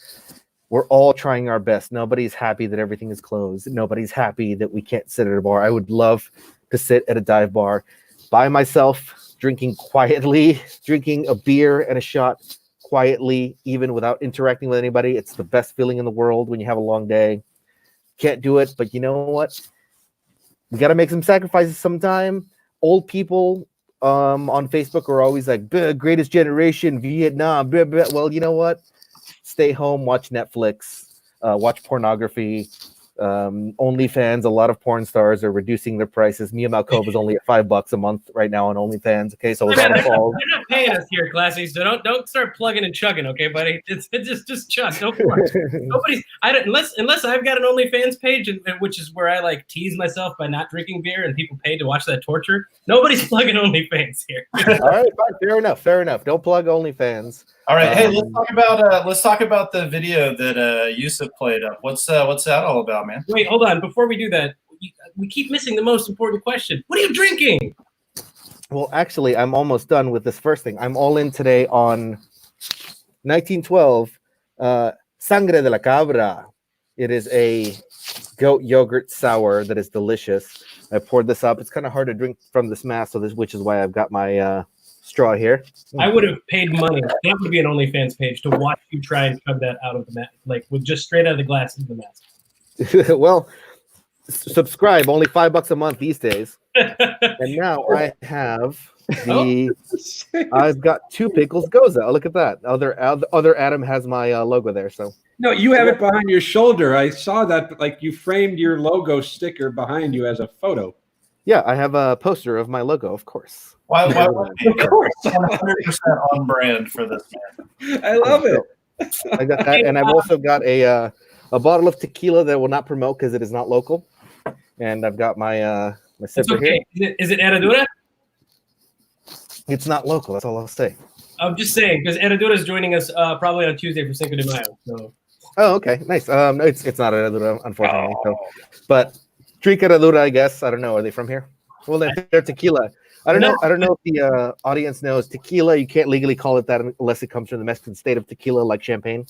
we're all trying our best. Nobody's happy that everything is closed. Nobody's happy that we can't sit at a bar. I would love to sit at a dive bar by myself, drinking quietly, drinking a beer and a shot quietly, even without interacting with anybody. It's the best feeling in the world when you have a long day. Can't do it, but you know what? We got to make some sacrifices sometime. Old people on Facebook are always like, greatest generation, Vietnam. Blah, blah. Well, you know what? Stay home, watch Netflix, watch pornography. OnlyFans, a lot of porn stars are reducing their prices. Mia Malkova is only at $5 a month right now on OnlyFans. Okay, so they're not paying us here, Classy. So don't start plugging and chugging, okay, buddy? It's just chug. Don't plug. Unless I've got an OnlyFans page, which is where I like tease myself by not drinking beer, and people pay to watch that torture. Nobody's plugging OnlyFans here. All right, fine, fair enough. Don't plug OnlyFans. All right, hey, let's talk about the video that Yusuf played up. What's that all about, man? Wait, hold on. Before we do that, we keep missing the most important question. What are you drinking? Well, actually, I'm almost done with this first thing. I'm all in today on 1912 Sangre de la Cabra. It is a goat yogurt sour that is delicious. I poured this up. It's kind of hard to drink from this mask, which is why I've got my straw here. I would have paid money. That would be an OnlyFans page to watch you try and chug that out of the mask, like with just straight out of the glass into the mask. Well, subscribe, only $5 a month these days. And now I have I've got two pickles goza. Oh, look at that. Other Adam has my logo there. So No, you have it behind your shoulder. I saw that, like you framed your logo sticker behind you as a photo. yeah, I have a poster of my logo, of course. Why Of course. 100% on brand for this man. I love it. I got that, and I've also got a bottle of tequila that I will not promote because it is not local. And I've got my my It's sipper okay. here. Is it Herradura? It's not local. That's all I'll say. I'm just saying because Herradura is joining us probably on Tuesday for Cinco de Mayo. So Oh, okay, nice. No, it's not Herradura, unfortunately. So, but drink Herradura, I guess. I don't know. Are they from here? Well, they're tequila. I don't know. I don't know if the audience knows tequila. You can't legally call it that unless it comes from the Mexican state of tequila, like champagne.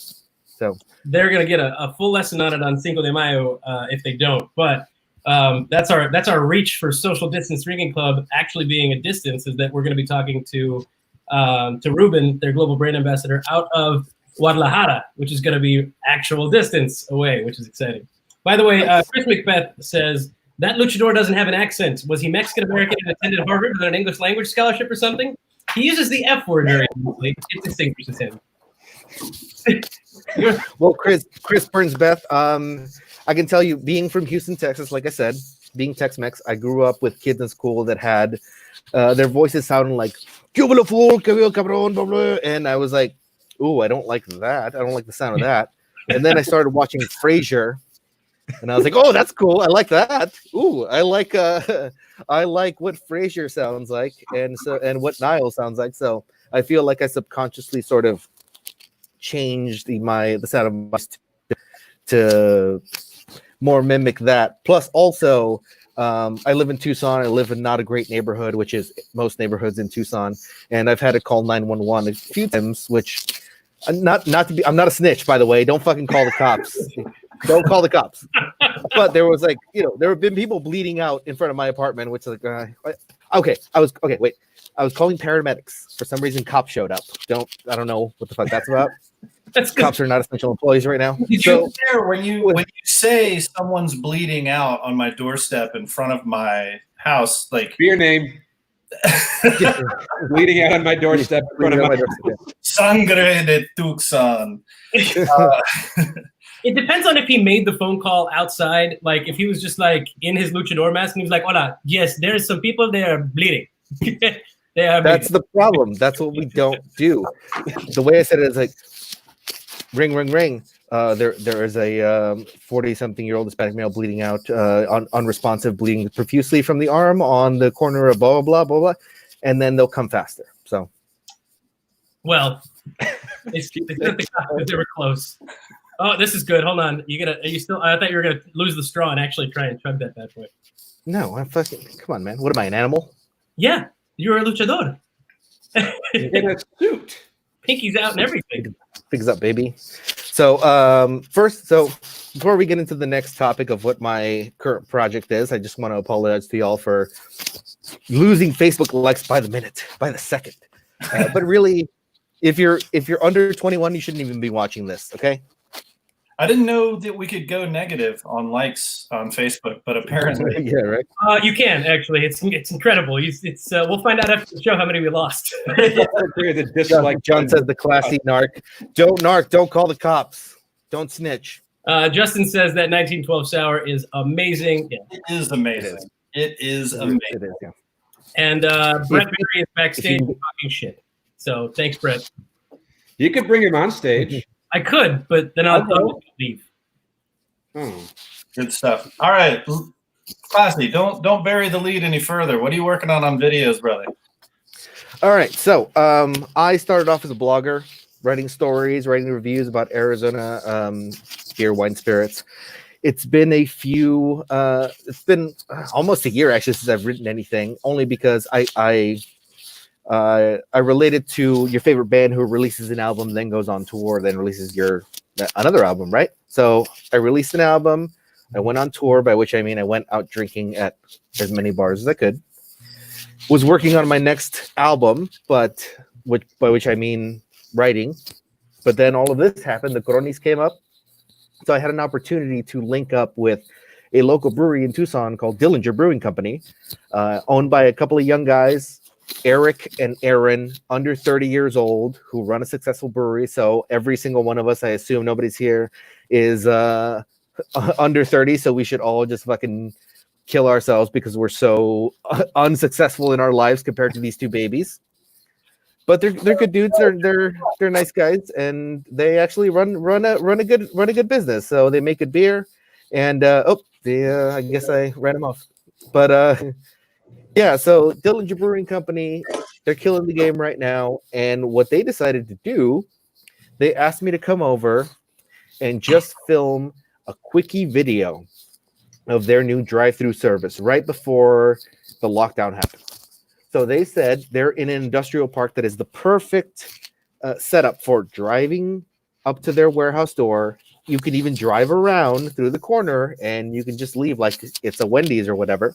So they're gonna get a full lesson on it on Cinco de Mayo if they don't. But that's our reach for social distance drinking club actually being a distance is that we're going to be talking to Ruben, their global brand ambassador, out of Guadalajara, which is going to be actual distance away, which is exciting. By the way, Chris Macbeth says that luchador doesn't have an accent. Was he Mexican American and attended Harvard with an English language scholarship or something? He uses the F word very easily. It distinguishes him. well, Chris Burns Beth, I can tell you, being from Houston, Texas, like I said, being Tex-Mex, I grew up with kids in school that had their voices sounding like and I was like, ooh, I don't like that. I don't like the sound of that. And then I started watching Frasier, and I was like, oh, that's cool. I like that. Ooh, I like what Frasier sounds like, and what Niall sounds like. So I feel like I subconsciously sort of changed the sound of my to more mimic that. Plus, also, I live in Tucson. I live in not a great neighborhood, which is most neighborhoods in Tucson, and I've had to call 911 a few times. Which, I'm not a snitch, by the way. Don't fucking call the cops. Don't call the cops. But there was there have been people bleeding out in front of my apartment, which is okay. I was calling paramedics. For some reason, cops showed up. I don't know what the fuck that's about. Cops are not essential employees right now. Did you hear when you say someone's bleeding out on my doorstep in front of my house, like your name bleeding out on my doorstep in front of my Sangre de Tucson. It depends on if he made the phone call outside. Like if he was just like in his luchador mask and he was like, "Hola, yes, there's some people they are bleeding." That's the problem. That's what we don't do. The way I said it is like, ring, ring, ring. There is a 40-something-year-old Hispanic male bleeding out, unresponsive, bleeding profusely from the arm on the corner of blah, blah, blah, blah, and then they'll come faster. So, well, it's not the cops because they were close. Oh, this is good. Hold on. Are you still? I thought you were gonna lose the straw and actually try and chug that bad boy. No, I'm fucking. Come on, man. What am I, an animal? Yeah, you're a luchador. In a suit. Pinky's out and everything. Pigs up, baby. So before we get into the next topic of what my current project is, I just want to apologize to y'all for losing Facebook likes by the minute, by the second. But really, if you're under 21, you shouldn't even be watching this. Okay. I didn't know that we could go negative on likes on Facebook, but apparently, yeah, right. You can actually. It's incredible. We'll find out after the show how many we lost. John says the classy narc. Don't call the cops. Don't snitch. Justin says that 1912 sour is amazing. Yeah. It is amazing. It is amazing. It is, yeah. And Brett Berry is backstage talking shit. So thanks, Brett. You could bring him on stage. I could, but then I'll leave. Good stuff. All right, Classy, don't bury the lead any further. What are you working on videos, brother? All right, so I started off as a blogger, writing stories, writing reviews about Arizona beer, wine, spirits. It's been it's been almost a year actually since I've written anything, only because I related to your favorite band who releases an album, then goes on tour, then releases another album, right? So I released an album, I went on tour, by which I mean I went out drinking at as many bars as I could. Was working on my next album, by which I mean writing. But then all of this happened. The Coronis came up, so I had an opportunity to link up with a local brewery in Tucson called Dillinger Brewing Company, owned by a couple of young guys, Eric and Aaron, under 30 years old, who run a successful brewery. So every single one of us, I assume nobody's here, is under 30. So we should all just fucking kill ourselves because we're so unsuccessful in our lives compared to these two babies. But they're good dudes. They're nice guys, and they actually run a good business. So they make good beer, and I guess I ran them off. But yeah, so Dillinger Brewing Company, they're killing the game right now. And what they decided to do, they asked me to come over and just film a quickie video of their new drive-through service right before the lockdown happened. So they said they're in an industrial park that is the perfect setup for driving up to their warehouse door. You can even drive around through the corner and you can just leave like it's a Wendy's or whatever.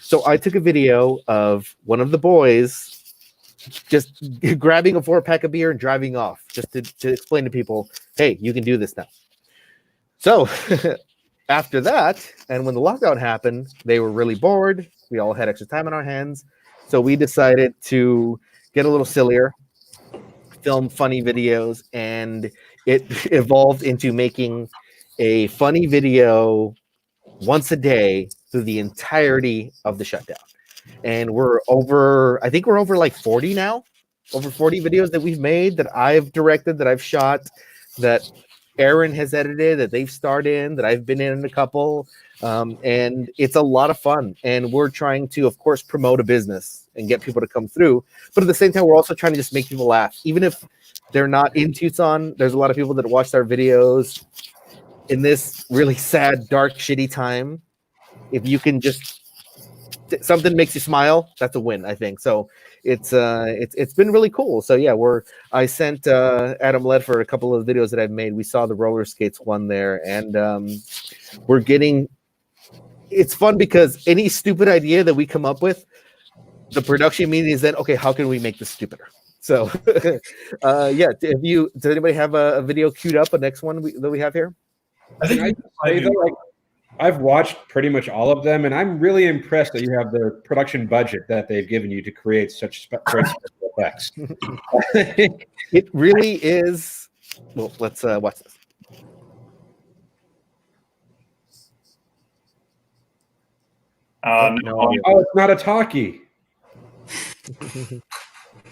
So I took a video of one of the boys just grabbing a 4-pack of beer and driving off just to explain to people, hey, you can do this now. So after that, and when the lockdown happened, they were really bored. We all had extra time on our hands. So we decided to get a little sillier, film funny videos, and it evolved into making a funny video once a day through the entirety of the shutdown. And I think we're over like 40 now, over 40 videos that we've made, that I've directed, that I've shot, that Aaron has edited, that they've starred in, that I've been in a couple. And it's a lot of fun. And we're trying to, of course, promote a business and get people to come through. But at the same time, we're also trying to just make people laugh. Even if they're not in Tucson, there's a lot of people that watch our videos in this really sad, dark, shitty time. If you can just, something makes you smile, that's a win, I think. So it's been really cool. So yeah, I sent Adam Ledford a couple of videos that I've made. We saw the roller skates one there, and it's fun because any stupid idea that we come up with, the production meeting is then, okay, how can we make this stupider? So yeah, does anybody have a video queued up, a next one that we have here? I think I've watched pretty much all of them, and I'm really impressed that you have the production budget that they've given you to create such great special effects. It really is. Well, let's watch this. No. Oh, it's not a talkie.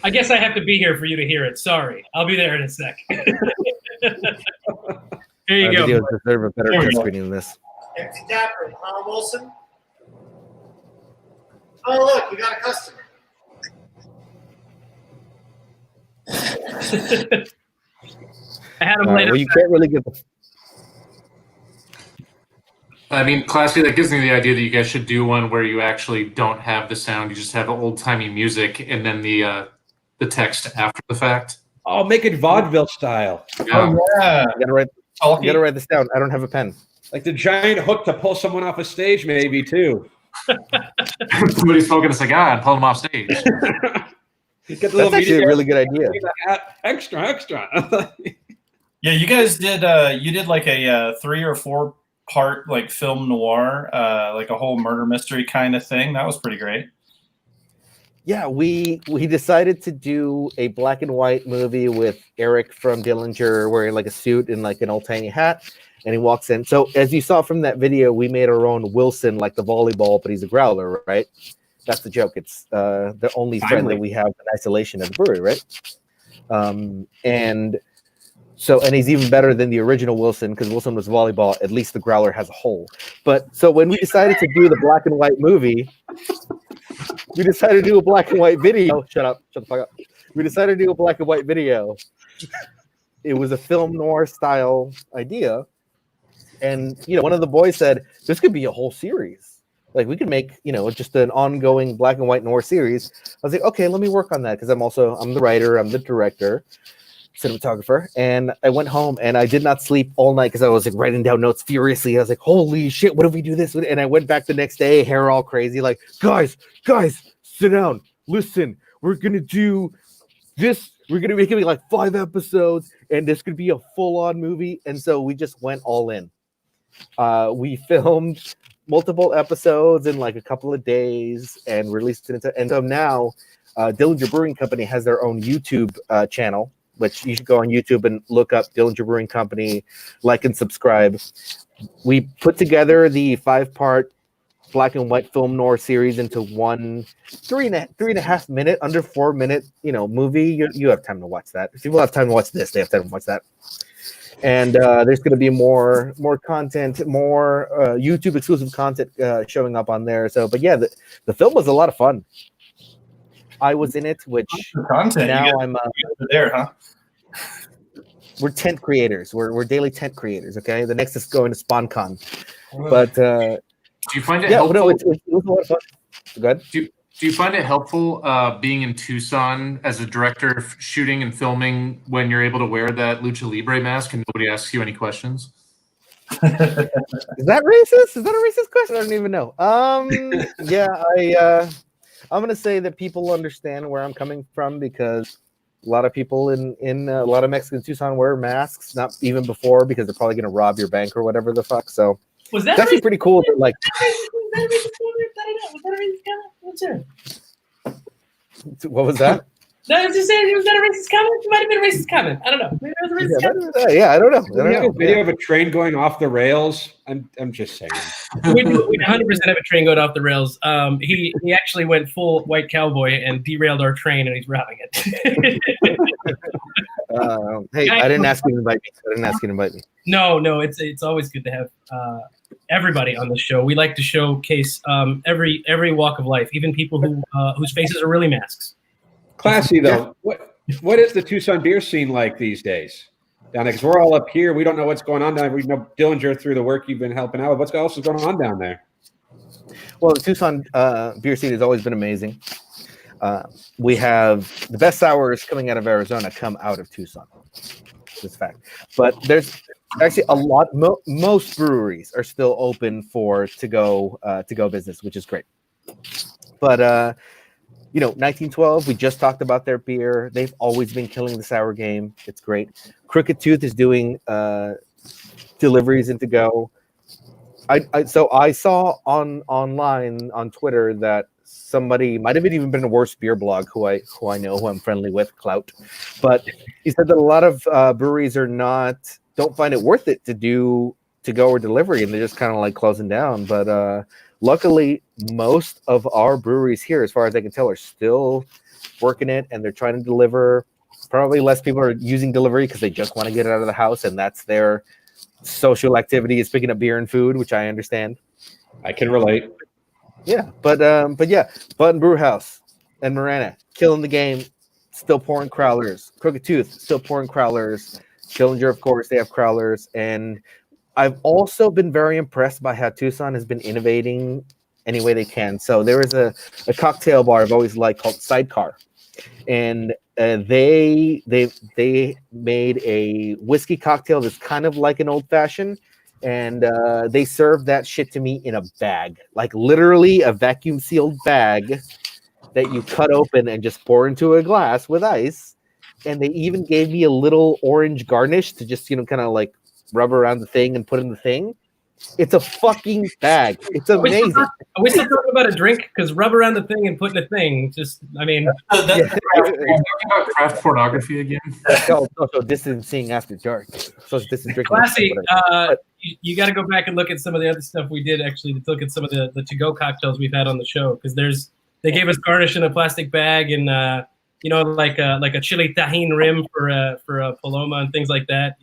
I guess I have to be here for you to hear it. Sorry. I'll be there in a sec. Here you go. Videos deserve a better There we test go. screening than this. Empty tap room, huh, Wilson? Oh, look, we got a customer. I had him later. Well, you can't really get the. I mean, classically, that gives me the idea that you guys should do one where you actually don't have the sound. You just have old-timey music and then the text after the fact. Oh, make it vaudeville style. Yeah. Yeah. You gotta write this down. I don't have a pen. Like the giant hook to pull someone off a stage, maybe, too. Somebody's smoking a cigar and pull them off stage. Get the That's little actually a really good idea. Extra. Yeah, you guys did you did like a 3 or 4 part like film noir, like a whole murder mystery kind of thing. That was pretty great. Yeah, we decided to do a black and white movie with Eric from Dillinger wearing like a suit and like an old tiny hat, and he walks in. So as you saw from that video, we made our own Wilson, like the volleyball, but he's a growler, right? That's the joke. It's the only friend that we have in isolation at the brewery, right? And he's even better than the original Wilson, because Wilson was volleyball. At least the growler has a hole. But so when we decided to do the black and white movie, we decided to do a black and white video. Shut the fuck up. We decided to do a black and white video. It was a film noir style idea. And, one of the boys said, this could be a whole series. Like, we could make, just an ongoing black and white noir series. I was like, okay, let me work on that, because I'm the writer, I'm the director, cinematographer. And I went home and I did not sleep all night because I was like writing down notes furiously. I was like, holy shit, what if we do this? And I went back the next day, hair all crazy, like, guys, sit down, listen, we're gonna do this. We're gonna make it like 5 episodes, and this could be a full-on movie. And so we just went all in. We filmed multiple episodes in like a couple of days and released it. And so now Dillinger Brewing Company has their own YouTube channel, which you should go on YouTube and look up Dillinger Brewing Company, like and subscribe. We put together the 5-part black and white film noir series into one 3.5 minute, under 4 minute, movie. You have time to watch that. If people have time to watch this, they have time to watch that. And there's going to be more content, more YouTube exclusive content showing up on there. So, but yeah, the film was a lot of fun. I was in it, which Content. now You guys- I'm you guys are there, huh? we're tent creators. We're daily tent creators. Okay, the next is going to SpawnCon, but Do you find it yeah, helpful? no, it was a lot of fun. Go ahead. Do you find it helpful being in Tucson as a director, shooting and filming when you're able to wear that Lucha Libre mask and nobody asks you any questions? Is that racist? Is that a racist question? I don't even know. Yeah, I'm gonna say that people understand where I'm coming from because a lot of people in a lot of Mexicans in Tucson wear masks, not even before because they're probably gonna rob your bank or whatever the fuck. So Was it's that actually pretty cool. That, like, what was that? No, I was just saying, was that a racist comment? It might have been a racist comment. I don't know. Maybe it was a racist comment. Yeah, I don't know. We have a video of a train going off the rails. I'm just saying. We 100% have a train going off the rails. He actually went full white cowboy and derailed our train, and he's robbing it. Hey, I didn't ask you to invite me. No, it's always good to have everybody on the show. We like to showcase every walk of life, even people whose faces are really masks. Classy though. What is the Tucson beer scene like these days down there? Because we're all up here. We don't know what's going on down there. We know Dillinger through the work you've been helping out with. What else is going on down there? Well, the Tucson beer scene has always been amazing. We have the best sours coming out of Arizona come out of Tucson. This fact, but there's actually a lot. Most breweries are still open for to go business, which is great. But 1912, we just talked about their beer. They've always been killing the sour game. It's great. Crooked Tooth is doing deliveries into go. So I saw online on Twitter that somebody might have even been a worse beer blog who I know, who I'm friendly with, Clout, but he said that a lot of breweries don't find it worth it to go or delivery, and they're just kind of like closing down. But luckily, most of our breweries here, as far as I can tell, are still working it, and they're trying to deliver. Probably less people are using delivery because they just want to get it out of the house, and that's their social activity is picking up beer and food, which I understand. I can relate. Yeah, but yeah, Button Brew House and Marana killing the game, still pouring crowlers. Crooked Tooth still pouring crowlers. Dillinger, of course, they have crowlers, and I've also been very impressed by how Tucson has been innovating any way they can. So there is a cocktail bar I've always liked called Sidecar, and they made a whiskey cocktail that's kind of like an old fashioned. And they served that shit to me in a bag, like literally a vacuum sealed bag that you cut open and just pour into a glass with ice. And they even gave me a little orange garnish to just, kind of like rub around the thing and put in the thing. It's a fucking bag. It's amazing. Are we still talking about a drink? Because rub around the thing and put in a thing. Just, I mean. Are you talking about craft pornography again? Social distancing after dark. Social distancing. Classy. You got to go back and look at some of the other stuff we did, actually, to look at some of the to-go cocktails we've had on the show. Because they gave us garnish in a plastic bag and, like a chili tahine rim for a Paloma and things like that,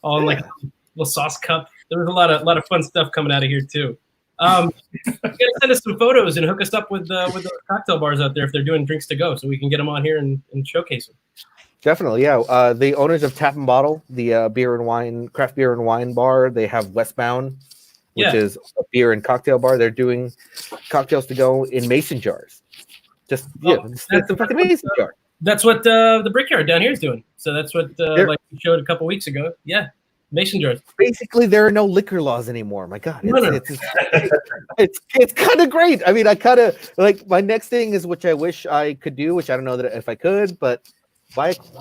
all in like a little sauce cup. There was a lot of fun stuff coming out of here too. You gotta send us some photos and hook us up with the cocktail bars out there if they're doing drinks to go, so we can get them on here and showcase them. Definitely, yeah. The owners of Tap and Bottle, the craft beer and wine bar, they have Westbound, which is a beer and cocktail bar. They're doing cocktails to go in mason jars. It's a fucking mason jar. That's what the Brickyard down here is doing. So that's what like we showed a couple weeks ago. Yeah. Mason jars. Basically, there are no liquor laws anymore. My God, it's kind of great. I mean, I kind of like my next thing is which I wish I could do, which I don't know that if I could, but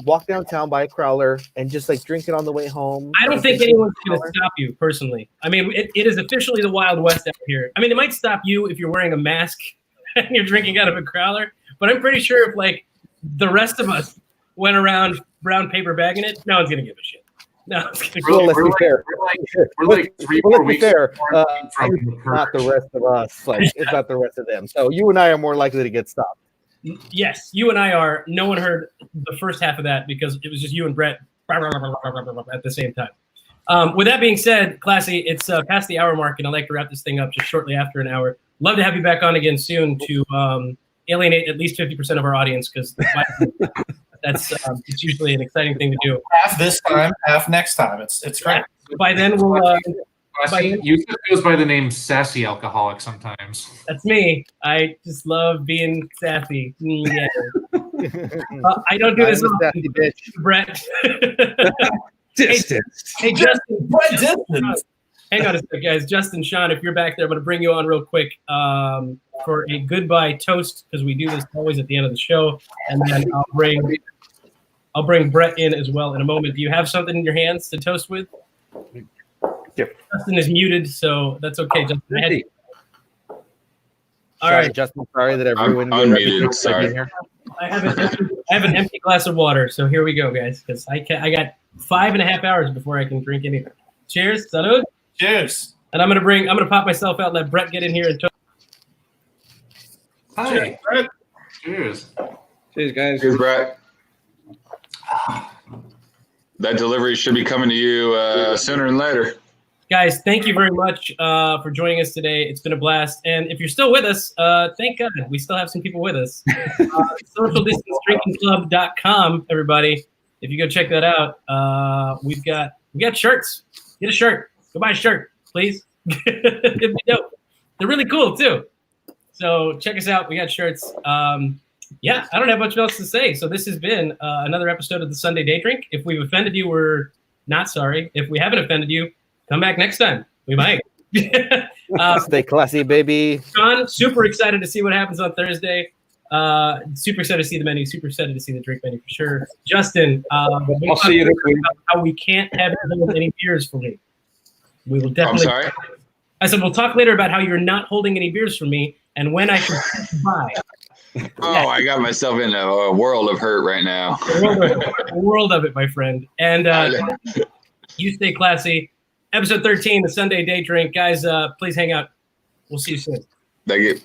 walk downtown, buy a crowler, and just like drink it on the way home. I don't think anyone's going to stop you personally. I mean, it is officially the Wild West out here. I mean, it might stop you if you're wearing a mask and you're drinking out of a crowler, but I'm pretty sure if like the rest of us went around brown paper bagging it, no one's going to give a shit. No, it's gonna Well, let's be fair. We're like 3-4 Let's be weeks fair. from It's not the rest of us. Like it's not the rest of them. So you and I are more likely to get stopped. Yes, you and I are. No one heard the first half of that because it was just you and Brett at the same time. With that being said, Classy, it's past the hour mark, and I'd like to wrap this thing up just shortly after an hour. Love to have you back on again soon to alienate at least 50% of our audience because that's it's usually an exciting thing to do. Half this time, half next time. It's great. By then, we'll. Yusuf goes by the name Sassy Alcoholic sometimes. That's me. I just love being sassy. Yeah. I don't do this I'm a often, sassy bitch. Brett. Distance. Hey, Justin. Brett Distance. Hang on a second, guys. Justin, Sean, if you're back there, I'm going to bring you on real quick for a goodbye toast because we do this always at the end of the show, and then I'll bring Brett in as well in a moment. Do you have something in your hands to toast with? Yep. Justin is muted, so that's okay. Justin, all Sorry, right. Justin. Sorry that I ruined your unmuted, reputation sorry. here. I have an empty glass of water, so here we go, guys. Because I got 5.5 hours before I can drink anything. Cheers, salud. Cheers. And I'm gonna pop myself out, and let Brett get in here and toast. Hi. Brett. Cheers. Cheers, guys. Here's Brett. That delivery should be coming to you sooner than later. Guys, thank you very much for joining us today. It's been a blast. And if you're still with us, thank God we still have some people with us. SocialDistanceDrinkingClub.com, everybody. If you go check that out, we got shirts. Get a shirt. Go buy a shirt, please. It'd be dope. They're really cool too. So check us out. We got shirts. Yeah, I don't have much else to say. So this has been another episode of the Sunday Day Drink. If we've offended you, we're not sorry. If we haven't offended you, come back next time. We might. Stay classy, baby. Sean, super excited to see what happens on Thursday. Super excited to see the menu. Super excited to see the drink menu for sure. Justin, I'll see you this week. how we can't have any beers for me. We will definitely. I'm sorry? I said we'll talk later about how you're not holding any beers for me and when I can buy. Oh, I got myself in a world of hurt right now. A world of it, my friend. And you stay classy. Episode 13, the Sunday Day Drink. Guys, please hang out. We'll see you soon. Thank you.